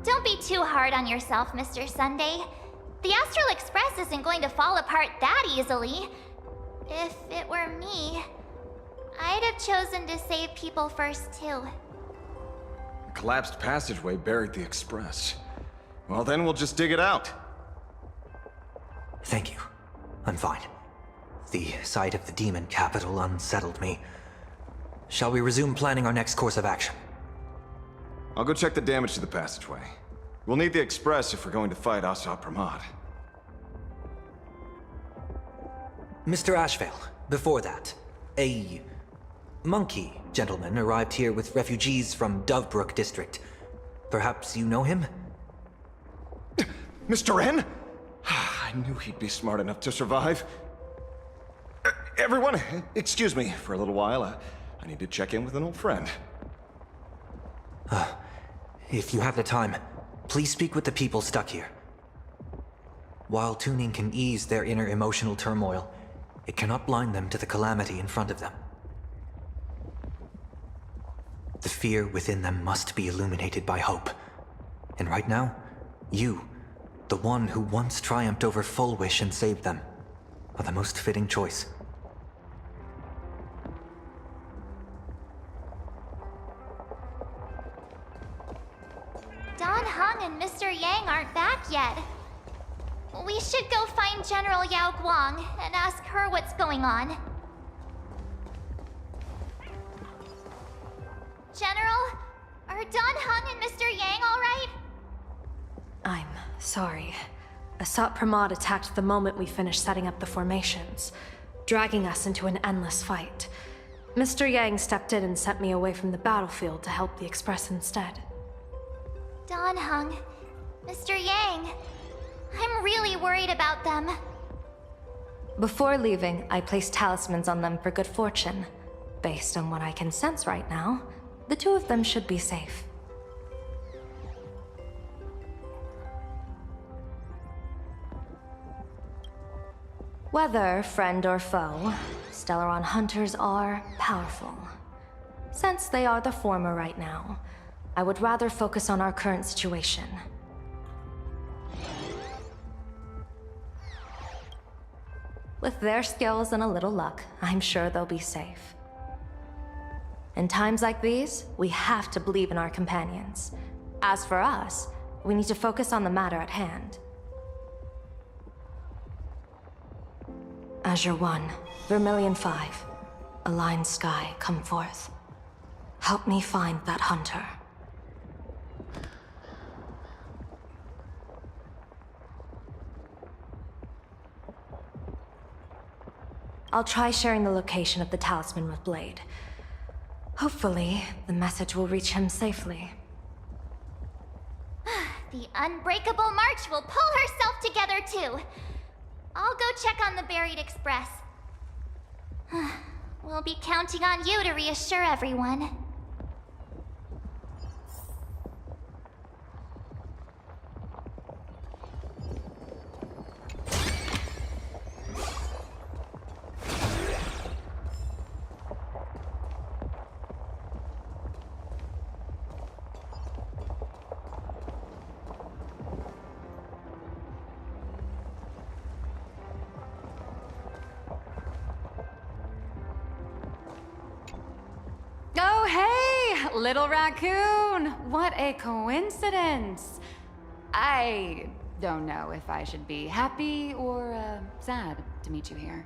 N: Don't be too hard on yourself, Mr. Sunday. The Astral Express isn't going to fall apart that easily. If it were me, I'd have chosen to save people first, too.
M: The collapsed passageway buried the express. Well, then we'll just dig it out.
O: Thank you. I'm fine. The sight of the demon capital unsettled me. Shall we resume planning our next course of action?
M: I'll go check the damage to the passageway. We'll need the express if we're going to fight Asa Pramad.
O: Mr. Ashvale, before that, a monkey gentleman arrived here with refugees from Dovebrook district. Perhaps you know him?
M: Mr. N? I knew he'd be smart enough to survive. Everyone, excuse me for a little while. I need to check in with an old friend.
O: If you have the time, please speak with the people stuck here. While tuning can ease their inner emotional turmoil, it cannot blind them to the calamity in front of them. The fear within them must be illuminated by hope. And right now, you, the one who once triumphed over Full Wish and saved them, are the most fitting choice.
N: Hung and Mr. Yang aren't back yet. We should go find General Yao Guang and ask her what's going on. General, are Don Hung and Mr. Yang all right?
P: I'm sorry. Asat Pramod attacked the moment we finished setting up the formations, dragging us into an endless fight. Mr. Yang stepped in and sent me away from the battlefield to help the Express instead.
N: Don Hung, Mr. Yang, I'm really worried about them.
P: Before leaving, I placed talismans on them for good fortune. Based on what I can sense right now, the two of them should be safe. Whether friend or foe, Stellaron hunters are powerful. Since they are the former right now, I would rather focus on our current situation. With their skills and a little luck, I'm sure they'll be safe. In times like these, we have to believe in our companions. As for us, we need to focus on the matter at hand. Azure 1, Vermilion 5, Aligned Sky, come forth. Help me find that hunter. I'll try sharing the location of the talisman with Blade. Hopefully, the message will reach him safely.
N: The Unbreakable March will pull herself together too. I'll go check on the buried Express. We'll be counting on you to reassure everyone.
A: Oh, hey! Little raccoon! What a coincidence! I don't know if I should be happy or sad to meet you here.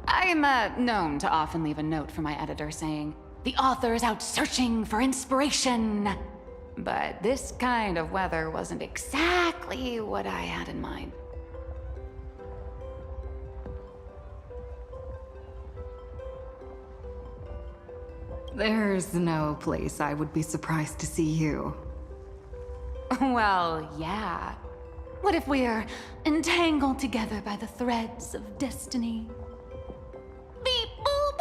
A: I'm known to often leave a note for my editor saying, "The author is out searching for inspiration." But this kind of weather wasn't exactly what I had in mind. There's no place I would be surprised to see you. Well, yeah. What if we're entangled together by the threads of destiny?
N: Beep boop!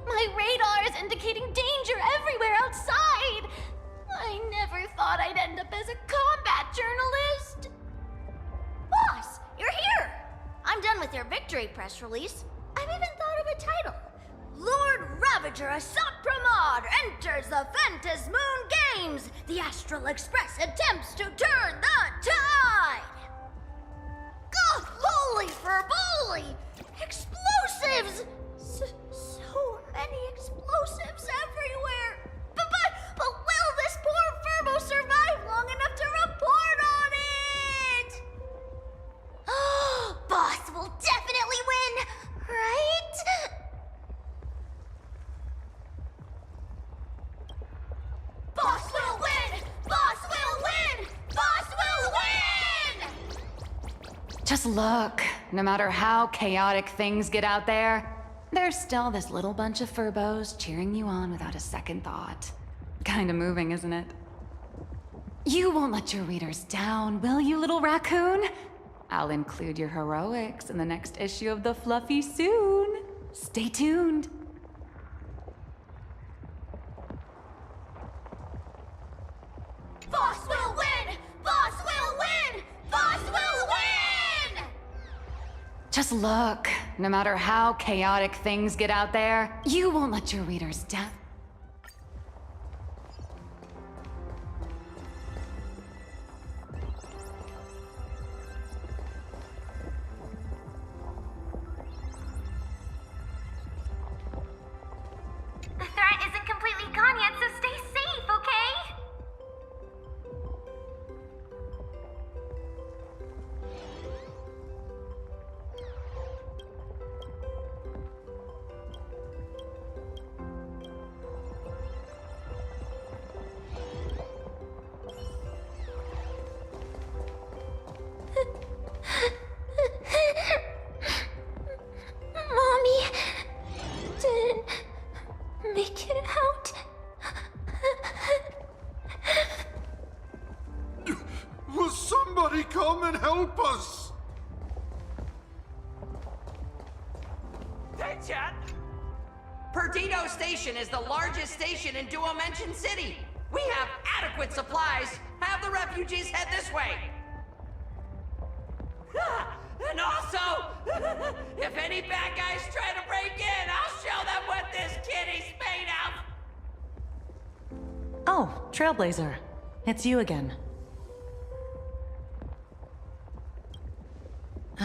N: My radar is indicating danger everywhere outside! I never thought I'd end up as a combat journalist!
B: Boss, you're here! I'm done with your victory press release. I've even thought of a title. Lord Ravager Asat Pramod enters the Phantasmoon Games! The Astral Express attempts to turn the tide! God, holy furboli! Explosives! So many explosives everywhere! But will this poor Furbo survive long enough to report on it? Boss will definitely win, right? Boss will win! Boss will win! Boss will win!
A: Just look. No matter how chaotic things get out there, there's still this little bunch of furbos cheering you on without a second thought. Kinda moving, isn't it? You won't let your readers down, will you, little raccoon? I'll include your heroics in the next issue of The Fluffy soon. Stay tuned.
B: Boss will win! Boss will win! Boss will win!
A: Just look. No matter how chaotic things get out there, you won't let your readers down.
N: The threat isn't completely gone yet, so stay safe, okay?
J: it out.
G: Will somebody come and help us?
Q: Hey, chat! Perdido Station is the largest station in Duomension City. We have adequate supplies. Have the refugees head this way. And also, if any bad guys try to break in, I'll show them what this kitty's made of.
R: Oh, Trailblazer. It's you again.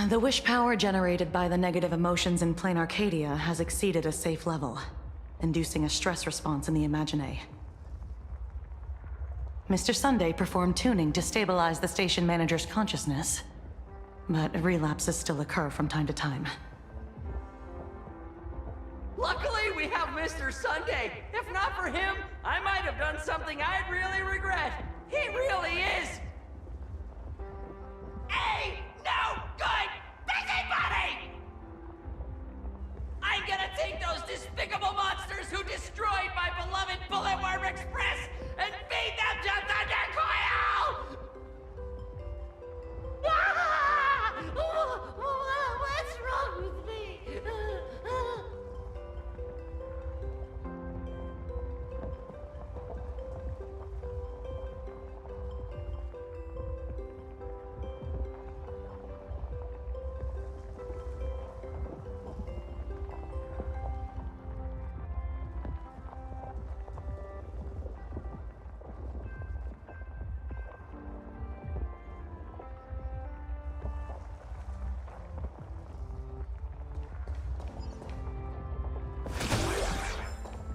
R: The wish power generated by the negative emotions in Plain Arcadia has exceeded a safe level, inducing a stress response in the Imagine. Mr. Sunday performed tuning to stabilize the station manager's consciousness, but relapses still occur from time to time.
Q: Luckily, we have Mr. Sunday. If not for him, I might have done something I'd really regret. He really is a no good busybody! I'm gonna take those despicable monsters who destroyed my beloved Bulletworm Express and feed them to Thundercoil! Ah! What's wrong with me?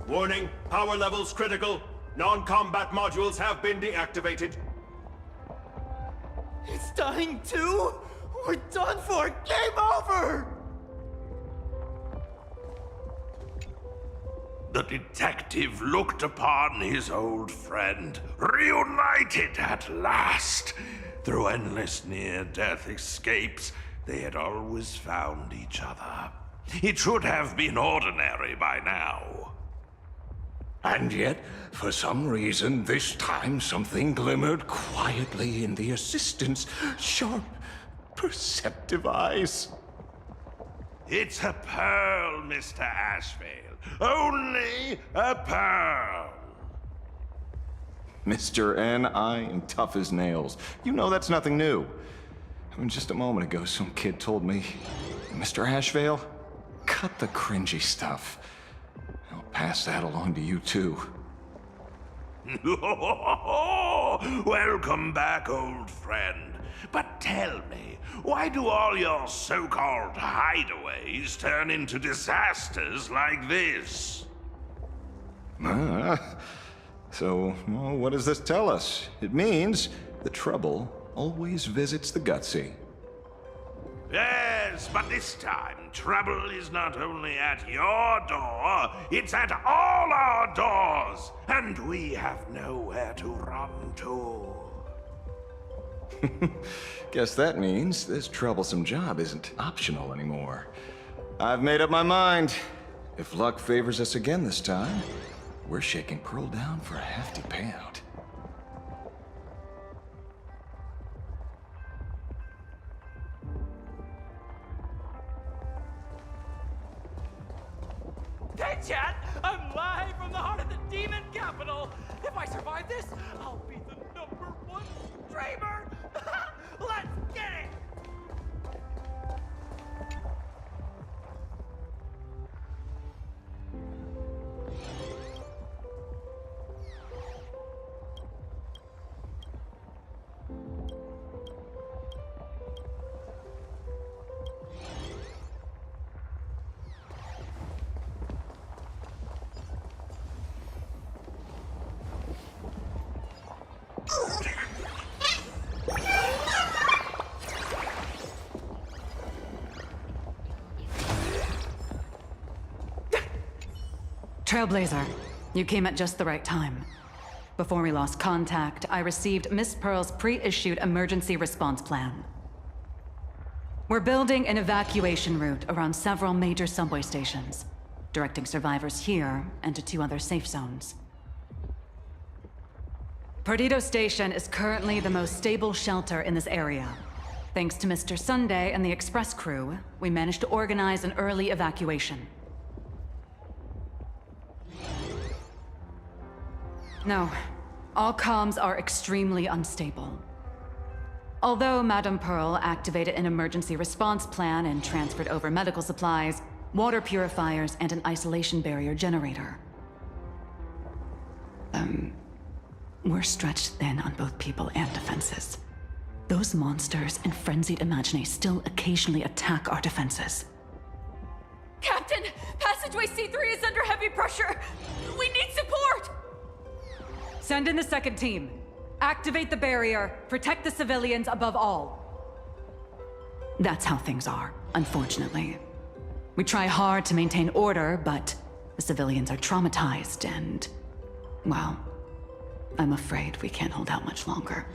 S: Warning, power levels critical. Non-combat modules have been deactivated.
K: It's dying too? We're done for! Game over!
G: The detective looked upon his old friend, reunited at last. Through endless near-death escapes, they had always found each other. It should have been ordinary by now. And yet, for some reason, this time something glimmered quietly in the assistant's sharp, perceptive eyes. It's a pearl, Mr. Ashvale. Only a pearl.
M: Mr. N, I am tough as nails. You know that's nothing new. I mean, just a moment ago, some kid told me, Mr. Ashvale, cut the cringy stuff. I'll pass that along to you, too.
G: Welcome back, old friend. But tell me, why do all your so-called hideaways turn into disasters like this?
M: So, well, what does this tell us? It means the trouble always visits the gutsy.
G: Yes, but this time, trouble is not only at your door, it's at all our doors, and we have nowhere to run to.
M: Guess that means this troublesome job isn't optional anymore. I've made up my mind. If luck favors us again this time, we're shaking Pearl down for a hefty payout.
K: Hey, chat! I'm live from the heart of the demon capital! If I survive this, I'll be the #1 streamer! Let's get it!
R: Trailblazer, you came at just the right time. Before we lost contact, I received Miss Pearl's pre-issued emergency response plan. We're building an evacuation route around several major subway stations. directing survivors here and to 2 other safe zones. Perdido Station is currently the most stable shelter in this area. Thanks to Mr. Sunday and the Express crew, we managed to organize an early evacuation. No, all comms are extremely unstable. Although Madame Pearl activated an emergency response plan and transferred over medical supplies, water purifiers, and an isolation barrier generator. We're stretched thin on both people and defenses. Those monsters and frenzied Imagines still occasionally attack our defenses.
T: Captain, passageway C3 is under heavy pressure. We need support!
R: Send in the second team. Activate the barrier. Protect the civilians above all. That's how things are, unfortunately. We try hard to maintain order, but the civilians are traumatized and, well, I'm afraid we can't hold out much longer.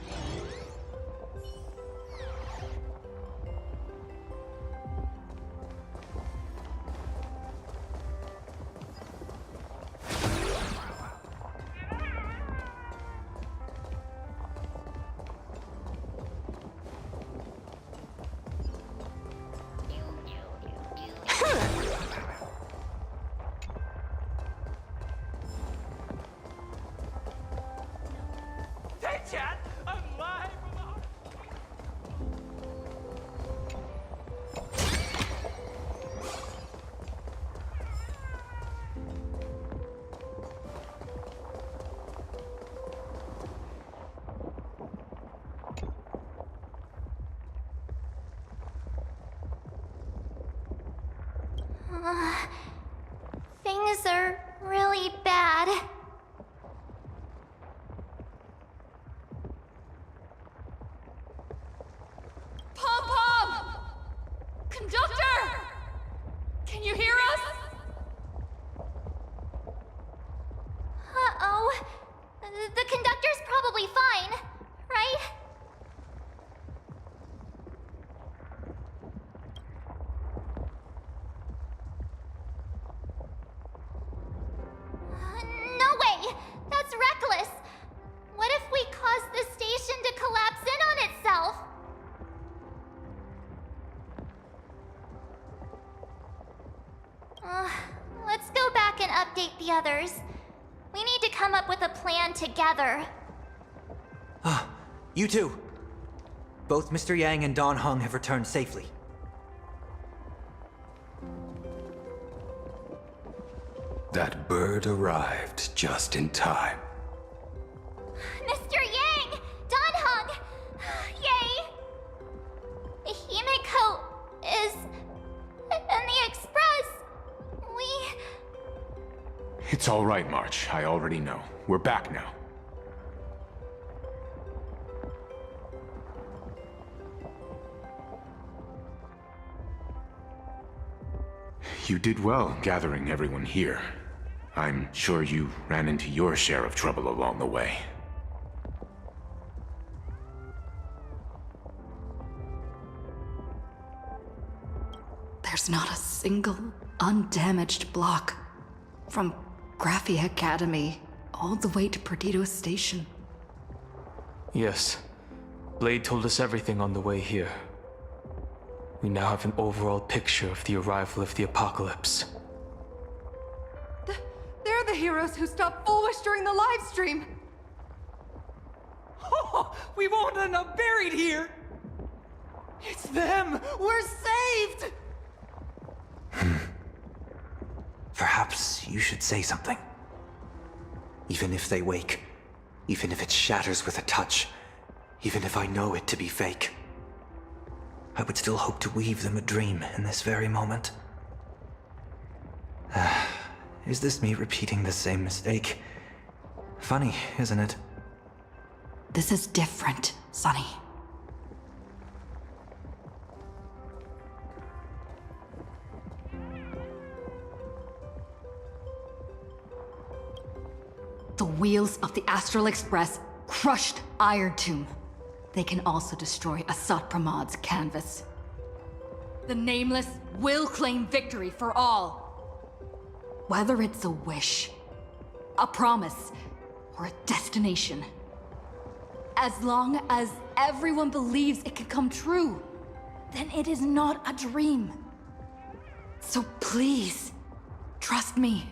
K: Hey, chat! I'm live from the heart.
N: Things are really bad.
T: Pom-Pom! Conductor! Can you hear us?
N: Uh-oh. The conductor's probably fine, right? No way! That's reckless! What if we cause the station to collapse in on itself? Let's go back and update the others. We need to come up with a plan together.
O: Ah, you too. Both Mr. Yang and Don Hung have returned safely.
D: That bird arrived just in time.
N: Mr. Yang! Don Hung! Yay! Himiko is... in the Express.
U: It's all right, March. I already know. We're back now. You did well gathering everyone here. I'm sure you ran into your share of trouble along the way.
A: There's not a single undamaged block. From Graphia Academy all the way to Perdido Station.
V: Yes. Blade told us everything on the way here. We now have an overall picture of the arrival of the apocalypse.
T: They're the heroes who stopped Foolish during the live stream.
K: Oh, we won't end up buried here! It's them! We're saved!
O: Perhaps you should say something. Even if they wake, even if it shatters with a touch, even if I know it to be fake, I would still hope to weave them a dream in this very moment. Is this me repeating the same mistake? Funny, isn't it?
A: This is different, Sonny. The wheels of the Astral Express crushed Iron Tomb. They can also destroy Asat Pramad's canvas. The Nameless will claim victory for all. Whether it's a wish, a promise, or a destination. As long as everyone believes it can come true, then it is not a dream. So please, trust me.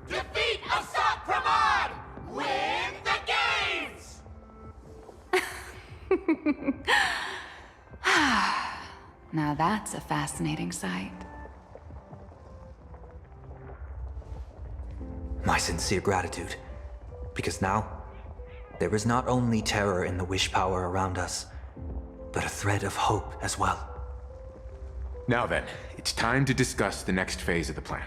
K: Defeat Assault Pramod! Win the games!
F: Now that's a fascinating sight.
O: My sincere gratitude. Because now, there is not only terror in the wish power around us, but a thread of hope as well.
U: Now then, it's time to discuss the next phase of the plan.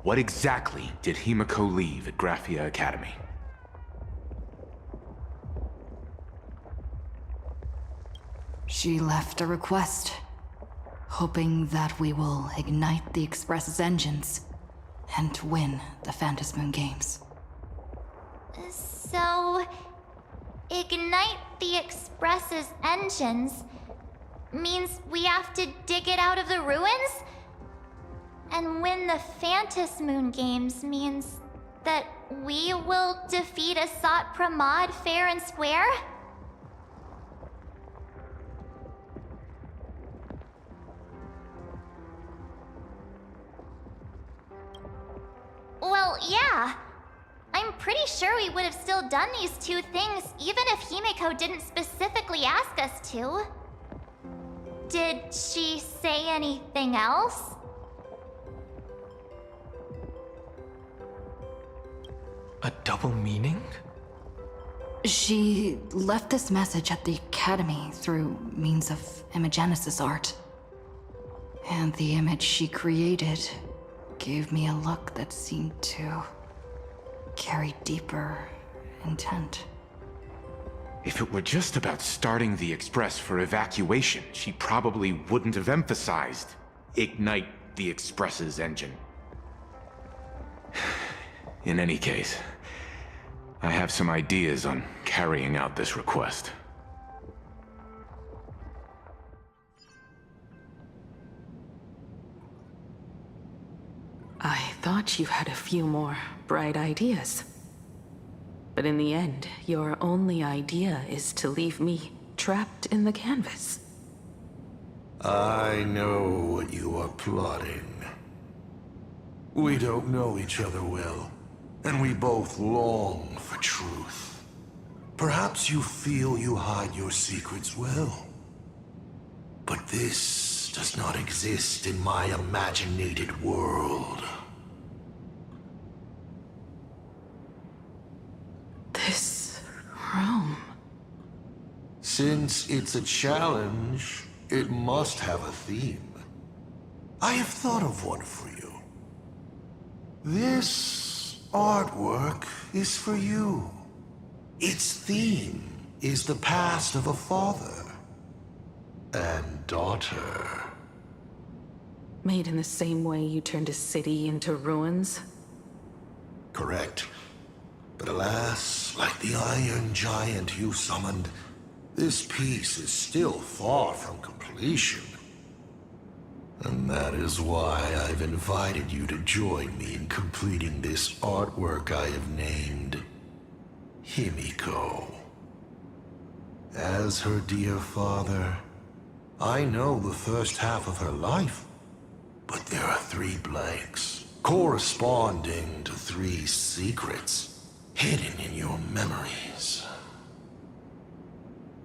U: What exactly did Himiko leave at Graphia Academy?
A: She left a request, hoping that we will ignite the Express's engines and win the Phantasmoon Games.
N: So, ignite the Express's engines means we have to dig it out of the ruins? And win the Phantasmoon Games means that we will defeat Assault Pramod fair and square? Well, yeah. I'm pretty sure we would have still done these two things even if Himiko didn't specifically ask us to. Did she say anything else?
V: A double meaning?
A: She left this message at the Academy through means of Imogenesis art. And the image she created gave me a look that seemed to carry deeper intent.
U: If it were just about starting the Express for evacuation, she probably wouldn't have emphasized ignite the Express's engine. In any case, I have some ideas on carrying out this request.
F: I thought you had a few more bright ideas. But in the end, your only idea is to leave me trapped in the canvas.
G: I know what you are plotting. We don't know each other well, and we both long for truth. Perhaps you feel you hide your secrets well. But this does not exist in my imaginated world.
F: This room...
G: Since it's a challenge, it must have a theme. I have thought of one for you. This artwork is for you. Its theme is the past of a father and daughter.
F: Made in the same way you turned a city into ruins?
G: Correct. But alas, like the iron giant you summoned, this piece is still far from completion. And that is why I've invited you to join me in completing this artwork I have named Himiko. As her dear father, I know the first half of her life, but there are 3 blanks, corresponding to 3 secrets, hidden in your memories.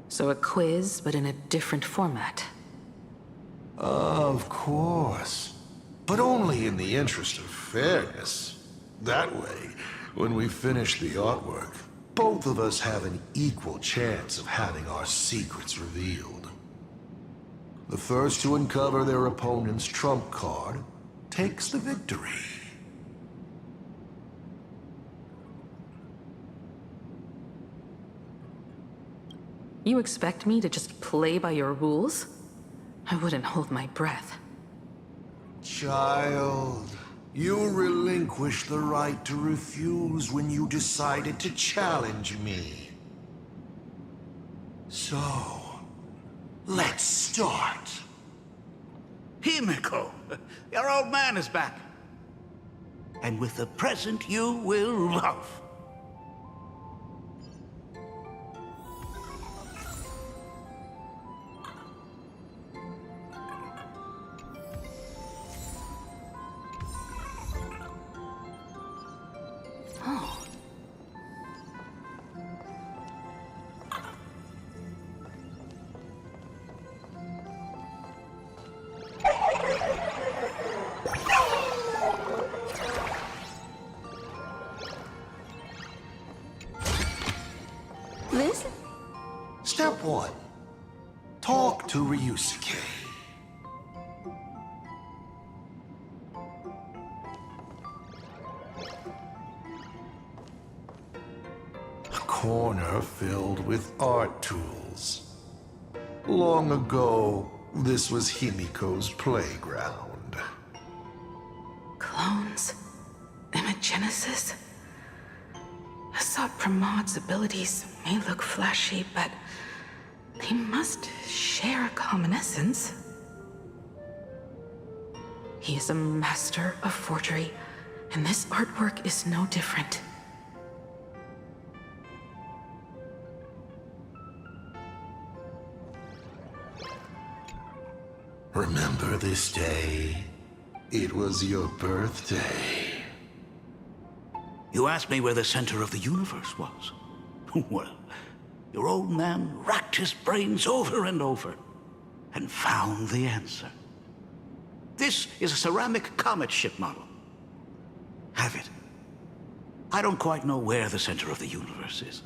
F: So a quiz, but in a different format.
G: Of course. But only in the interest of fairness. That way, when we finish the artwork, both of us have an equal chance of having our secrets revealed. The first to uncover their opponent's trump card takes the victory.
F: You expect me to just play by your rules? I wouldn't hold my breath.
G: Child, you relinquished the right to refuse when you decided to challenge me. So, Let's start.
E: Himiko, your old man is back. And with a present you will love.
F: Oh.
C: This?
G: Step 1. Talk to Ryusuke. A corner filled with art tools. Long ago, this was Himiko's playground.
F: Clones? Imagenesis? Asat Pramad's abilities may look flashy, but they must share a common essence. He is a master of forgery, and this artwork is no different.
G: Remember this day? It was your birthday.
E: You asked me where the center of the universe was. Well, your old man racked his brains over and over and found the answer. This is a ceramic comet ship model. Have it. I don't quite know where the center of the universe is,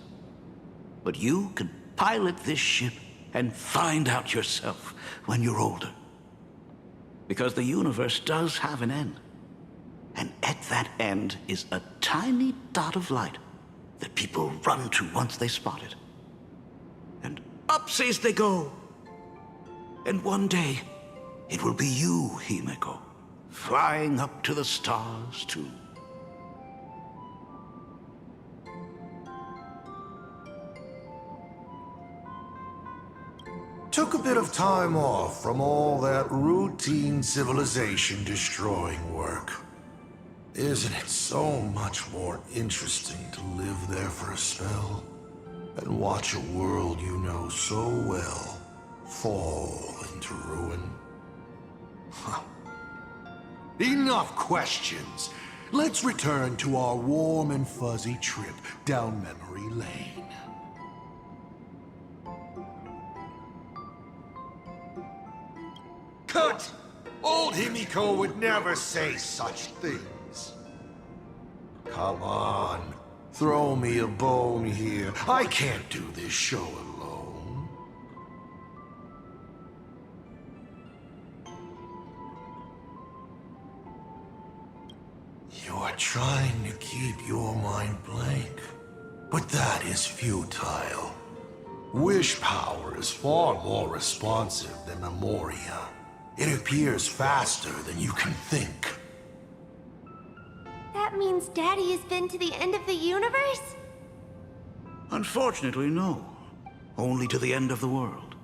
E: but you can pilot this ship and find out yourself when you're older. Because the universe does have an end. And at that end is a tiny dot of light that people run to once they spot it. And upsies they go. And one day, it will be you, Himiko, flying up to the stars too.
G: Took a bit of time off from all that routine civilization-destroying work. Isn't it so much more interesting to live there for a spell and watch a world you know so well fall into ruin? Huh. Enough questions. Let's return to our warm and fuzzy trip down memory lane. Cut! Old Himiko would never say such things. Come on, throw me a bone here. I can't do this show alone. You're trying to keep your mind blank, but that is futile. Wish power is far more responsive than Memoria. It appears faster than you can think.
B: That means Daddy has been to the end of the universe?
E: Unfortunately, no. Only to the end of the world.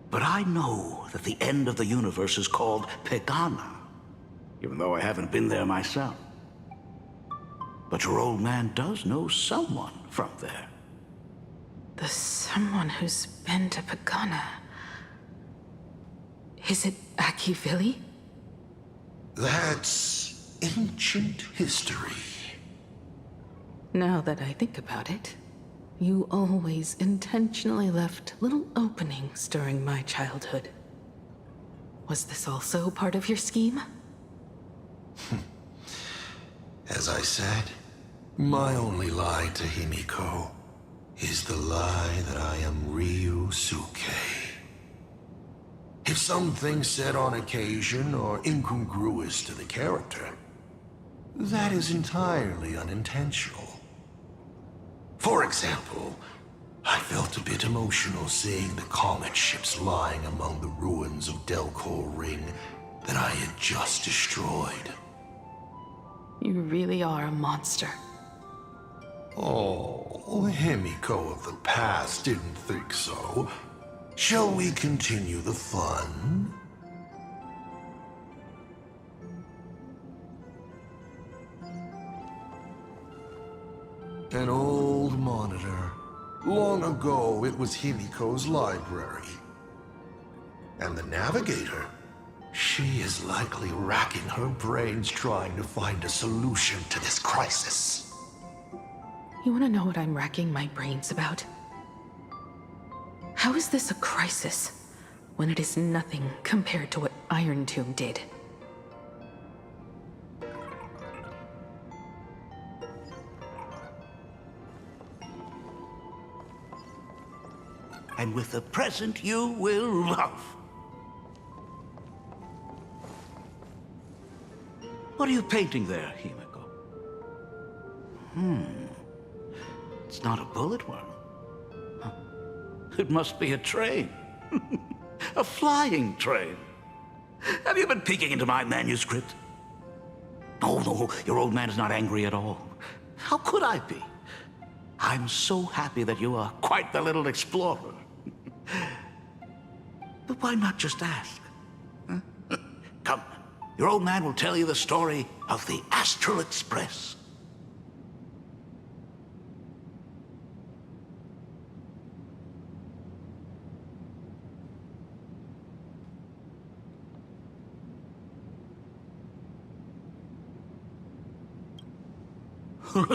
E: But I know that the end of the universe is called Pegana, even though I haven't been there myself. But your old man does know someone from there.
F: The someone who's been to Pagana. Is it Akivili?
G: That's ancient history.
F: Now that I think about it, you always intentionally left little openings during my childhood. Was this also part of your scheme?
G: As I said, my only lie to Himiko is the lie that I am Ryusuke. If something said on occasion are incongruous to the character, that is entirely unintentional. For example, I felt a bit emotional seeing the comet ships lying among the ruins of Delcor Ring that I had just destroyed.
F: You really are a monster.
G: Oh, Himiko of the past didn't think so. Shall we continue the fun? An old monitor. Long ago, it was Himiko's library. And the Navigator? She is likely racking her brains trying to find a solution to this crisis.
F: You want to know what I'm racking my brains about? How is this a crisis when it is nothing compared to what Iron Tomb did?
E: And with the present you will love. What are you painting there, Himiko? It's not a bullet worm. Huh. It must be a train. A flying train. Have you been peeking into my manuscript? Oh, no, your old man is not angry at all. How could I be? I'm so happy that you are quite the little explorer. But why not just ask? Huh? Come, your old man will tell you the story of the Astral Express.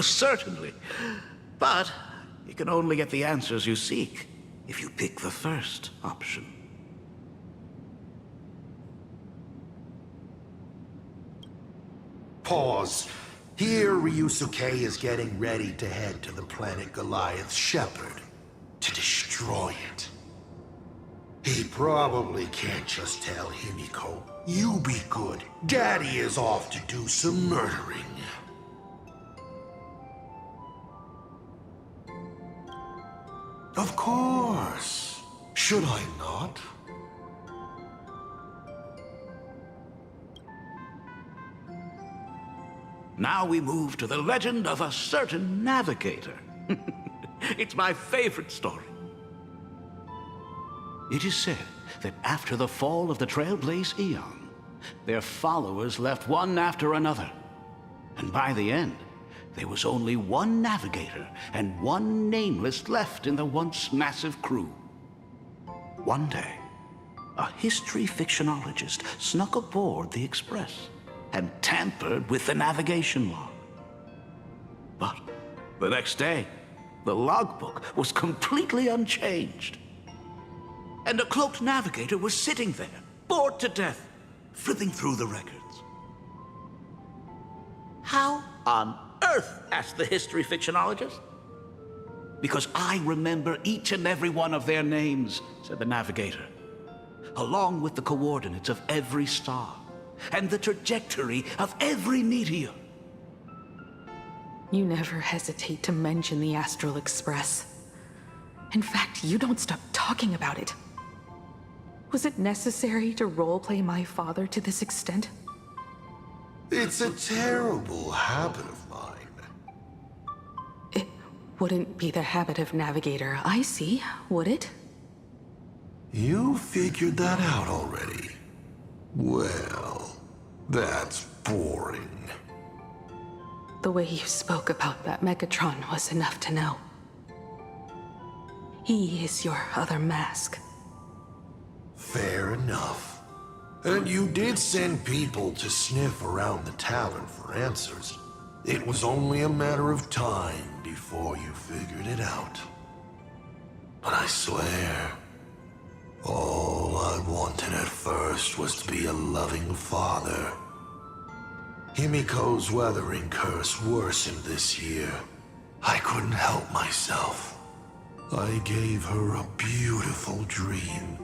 E: Certainly. But you can only get the answers you seek if you pick the first option.
G: Pause. Here, Ryusuke is getting ready to head to the planet Goliath's Shepherd to destroy it. He probably can't just tell Himiko, "You be good. Daddy is off to do some murdering." Of course. Should I not?
E: Now we move to the legend of a certain navigator. It's my favorite story. It is said that after the fall of the trailblaze Eon, their followers left one after another. And by the end, there was only one navigator and one nameless left in the once massive crew. One day, a history fictionologist snuck aboard the Express and tampered with the navigation log. But the next day, the logbook was completely unchanged. And a cloaked navigator was sitting there, bored to death, flipping through the records. How on earth? Asked the history fictionologist. Because I remember each and every one of their names, said the navigator, along with the coordinates of every star and the trajectory of every meteor.
F: You never hesitate to mention the Astral Express. In fact, you don't stop talking about it. Was it necessary to roleplay my father to this extent?
G: It's a terrible habit of mine.
F: It wouldn't be the habit of Navigator I see, would it?
G: You figured that out already? Well, that's boring.
F: The way you spoke about that Megatron was enough to know. He is your other mask.
G: Fair enough. And you did send people to sniff around the tavern for answers. It was only a matter of time before you figured it out. But I swear, all I wanted at first was to be a loving father. Himiko's weathering curse worsened this year. I couldn't help myself. I gave her a beautiful dream.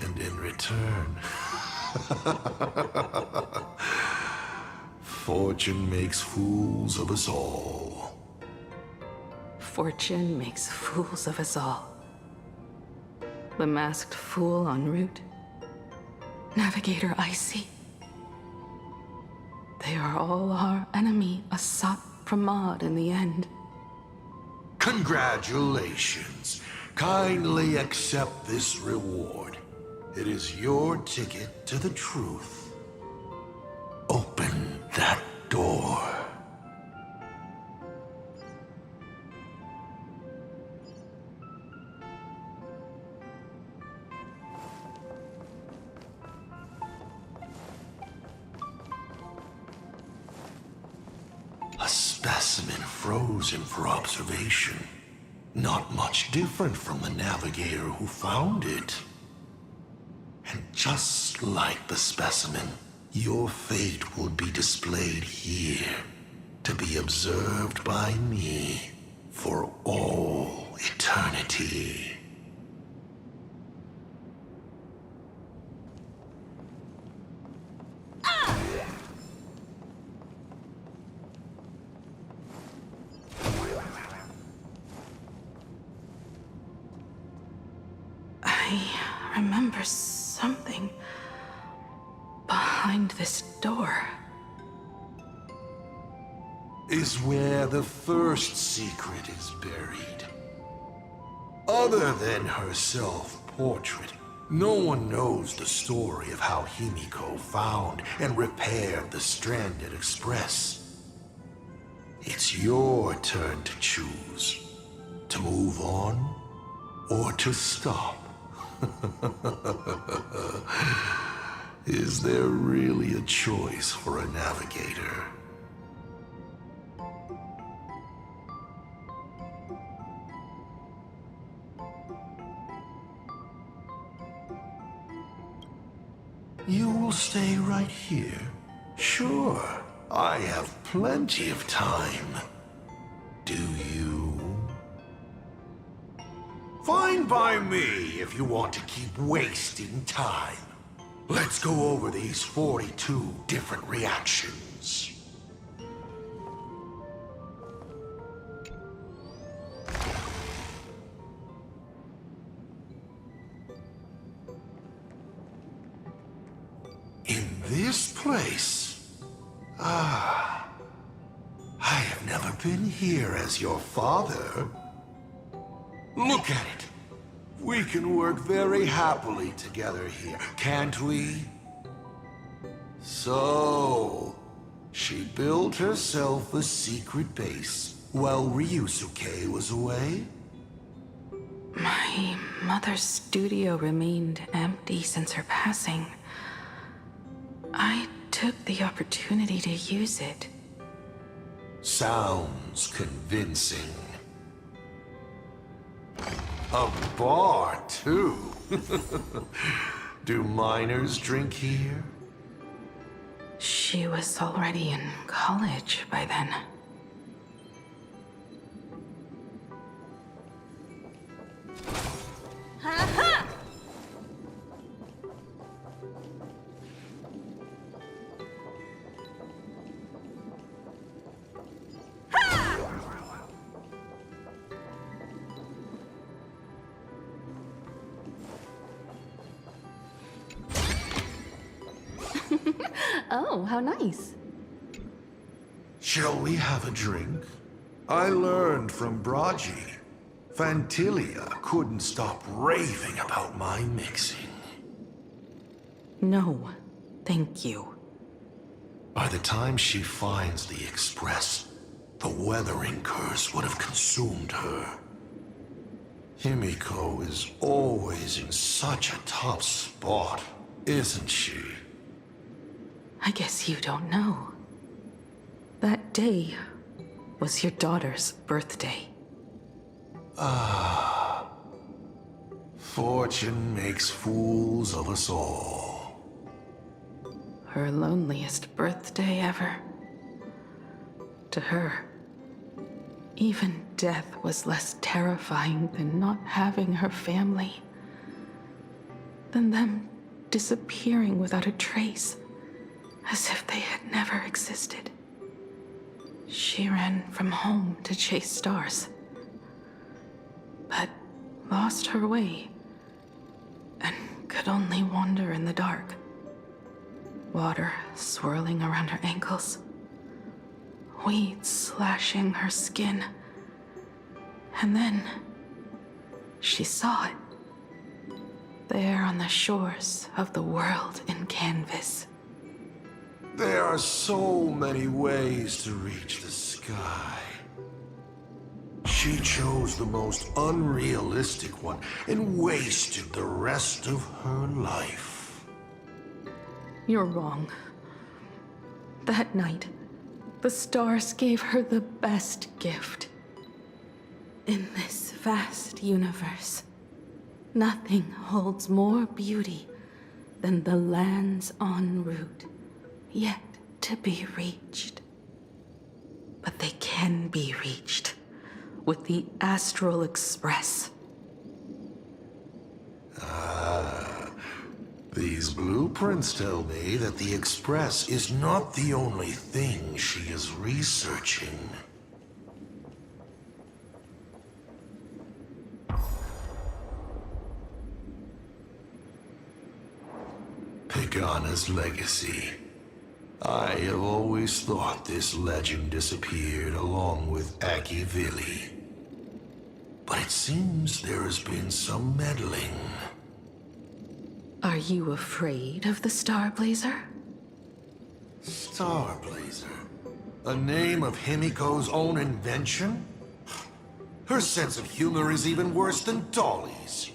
G: And in return, fortune makes fools of us all.
F: Fortune makes fools of us all. The masked fool en route. Navigator Icy. They are all our enemy, Asat Pramod in the end.
G: Congratulations. Kindly accept this reward. It is your ticket to the truth. Open that door. A specimen frozen for observation. Not much different from the navigator who found it. And just like the specimen, your fate will be displayed here, to be observed by me for all eternity.
F: I remember something behind this door.
G: Is where the first secret is buried. Other than her self-portrait, no one knows the story of how Himiko found and repaired the stranded Express. It's your turn to choose. To move on, or to stop. Is there really a choice for a navigator? You will stay right here? Sure, I have plenty of time. Do you? Fine by me if you want to keep wasting time. Let's go over these 42 different reactions. In this place? I have never been here as your father. Look at it. We can work very happily together here, can't we? So, she built herself a secret base while Ryusuke was away?
F: My mother's studio remained empty since her passing. I took the opportunity to use it.
G: Sounds convincing. A bar, too. Do minors drink here?
F: She was already in college by then.
B: Ha-ha!
F: Oh, how nice.
G: Shall we have a drink? I learned from Braji. Fantilia couldn't stop raving about my mixing.
F: No, thank you.
G: By the time she finds the Express, the weathering curse would have consumed her. Himiko is always in such a top spot, isn't she?
F: I guess you don't know. That day was your daughter's birthday.
G: Ah. Fortune makes fools of us all.
F: Her loneliest birthday ever. To her, even death was less terrifying than not having her family. Than them disappearing without a trace, as if they had never existed. She ran from home to chase stars, but lost her way and could only wander in the dark. Water swirling around her ankles, weeds slashing her skin, and then She saw it. There on the shores of the world in canvas.
G: There are so many ways to reach the sky. She chose the most unrealistic one and wasted the rest of her life.
F: You're wrong. That night, the stars gave her the best gift. In this vast universe, nothing holds more beauty than the lands en route, yet to be reached. But they can be reached with the Astral Express.
G: These blueprints tell me that the Express is not the only thing she is researching. Pagana's legacy. I have always thought this legend disappeared along with Akivili. But it seems there has been some meddling.
F: Are you afraid of the Starblazer?
G: Starblazer? A name of Himiko's own invention? Her sense of humor is even worse than Dolly's.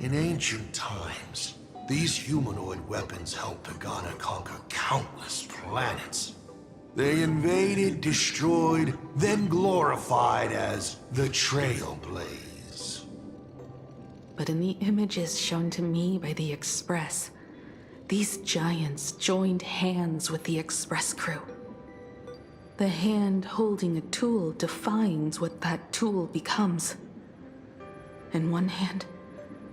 G: In ancient times, these humanoid weapons helped Pagana conquer countless planets. They invaded, destroyed, then glorified as the Trailblaze.
F: But in the images shown to me by the Express, these giants joined hands with the Express crew. The hand holding a tool defines what that tool becomes. In one hand,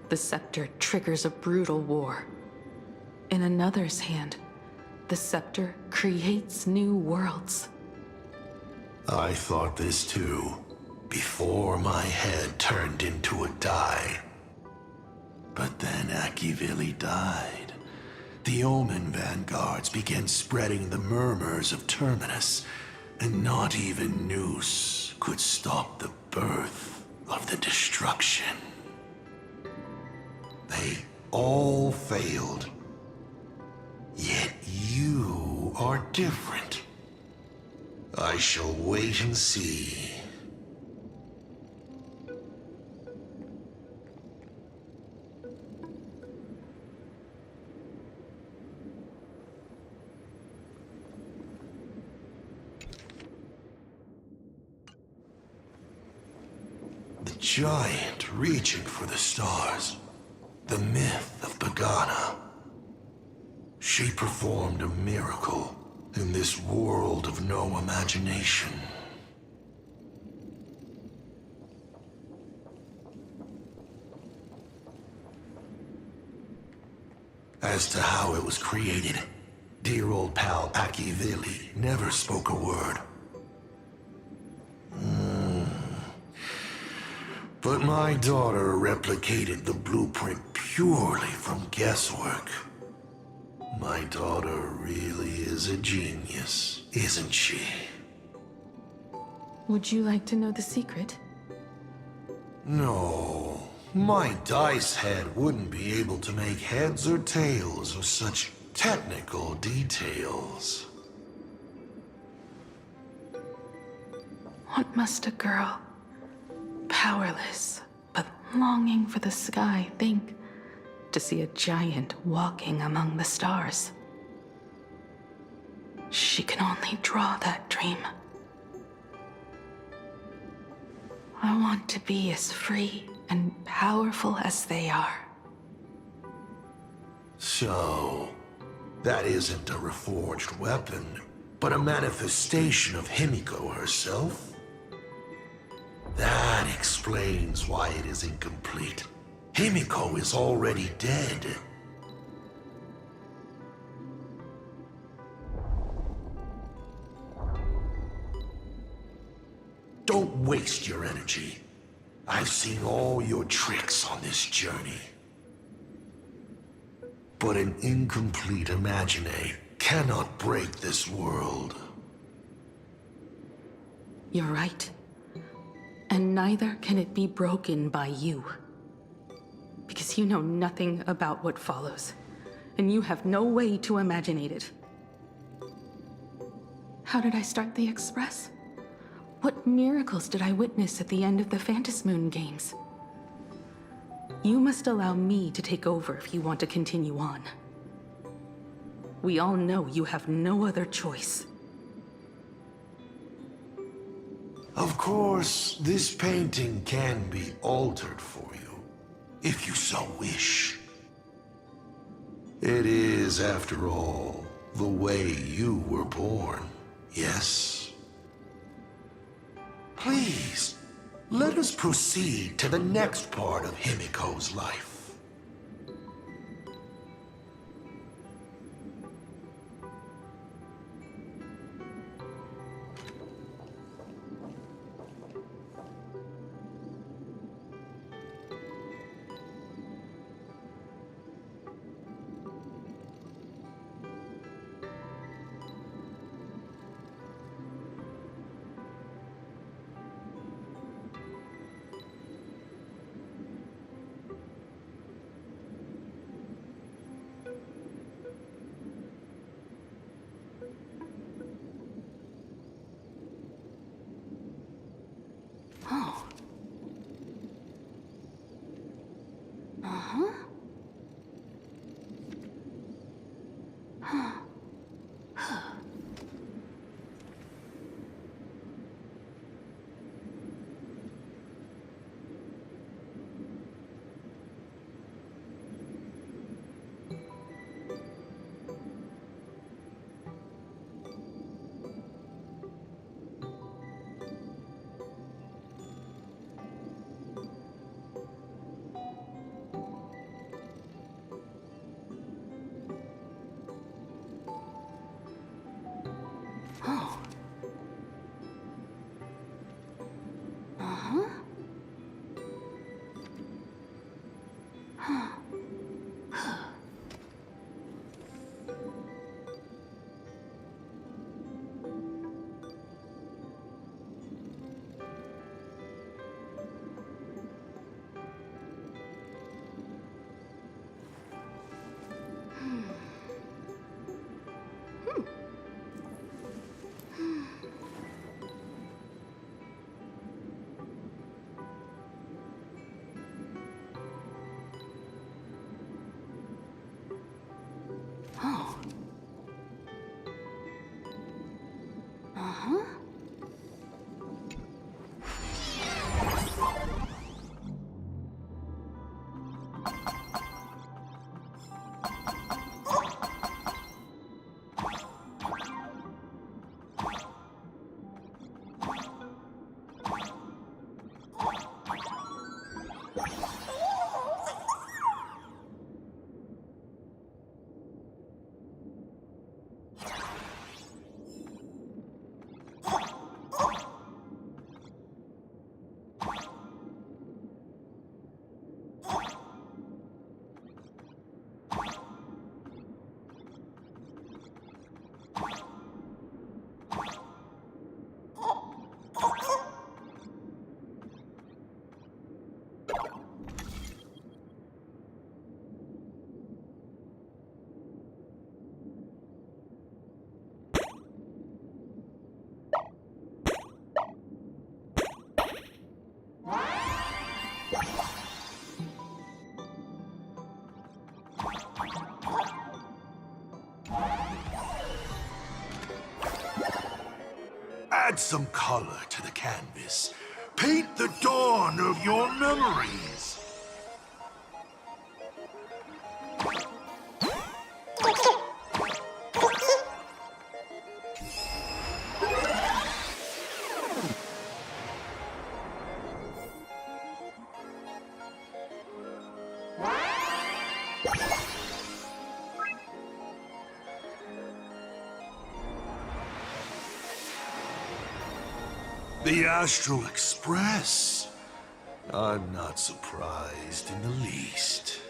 F: the scepter triggers a brutal war. In another's hand, the scepter creates new worlds.
G: I thought this too, before my head turned into a die. But then Akivili died. The Omen vanguards began spreading the murmurs of Terminus, and not even Noose could stop the birth of the destruction. They all failed. Yet you are different. I shall wait and see. The giant reaching for the stars. The myth of Pagana. She performed a miracle in this world of no imagination. As to how it was created, dear old pal Akivili never spoke a word. But my daughter replicated the blueprint purely from guesswork. My daughter really is a genius, isn't she?
F: Would you like to know the secret?
G: No, my dice head wouldn't be able to make heads or tails of such technical details.
F: What must a girl, powerless but longing for the sky, think to see a giant walking among the stars? She can only draw that dream. I want to be as free and powerful as they are.
G: So, that isn't a reforged weapon, but a manifestation of Himiko herself? That explains why it is incomplete. Himiko is already dead. Don't waste your energy. I've seen all your tricks on this journey. But an incomplete Imagine cannot break this world.
F: You're right. And neither can it be broken by you. Because you know nothing about what follows, and you have no way to imaginate it. How did I start the Express? What miracles did I witness at the end of the Phantasmoon games? You must allow me to take over if you want to continue on. We all know you have no other choice.
G: Of course, this painting can be altered for you, if you so wish. It is, after all, the way you were born, yes? Please, let us proceed to the next part of Himiko's life.
F: Oh. Uh-huh. Huh. Oh. Uh-huh. Huh. Oh. Uh-huh.
G: Add some color to the canvas. Paint the dawn of your memories. The Astral Express. I'm not surprised in the least.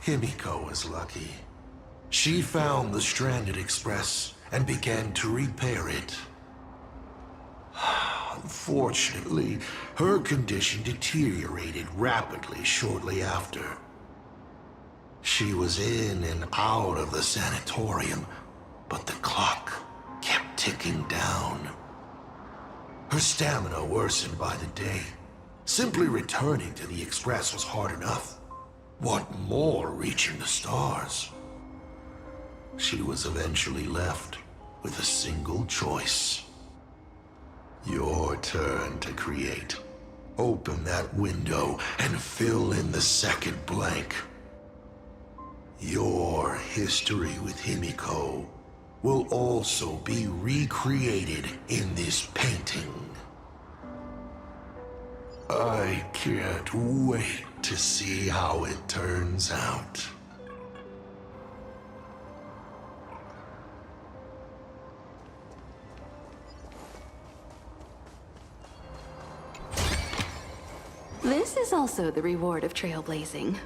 G: Himiko was lucky. She found the stranded express and began to repair it. Unfortunately, her condition deteriorated rapidly shortly after. She was in and out of the sanatorium, but the clock kept ticking down. Her stamina worsened by the day. Simply returning to the express was hard enough. What more reaching the stars? She was eventually left with a single choice. Your turn to create. Open that window and fill in the second blank. Your history with Himiko will also be recreated in this painting. I can't wait to see how it turns out.
F: This is also the reward of trailblazing.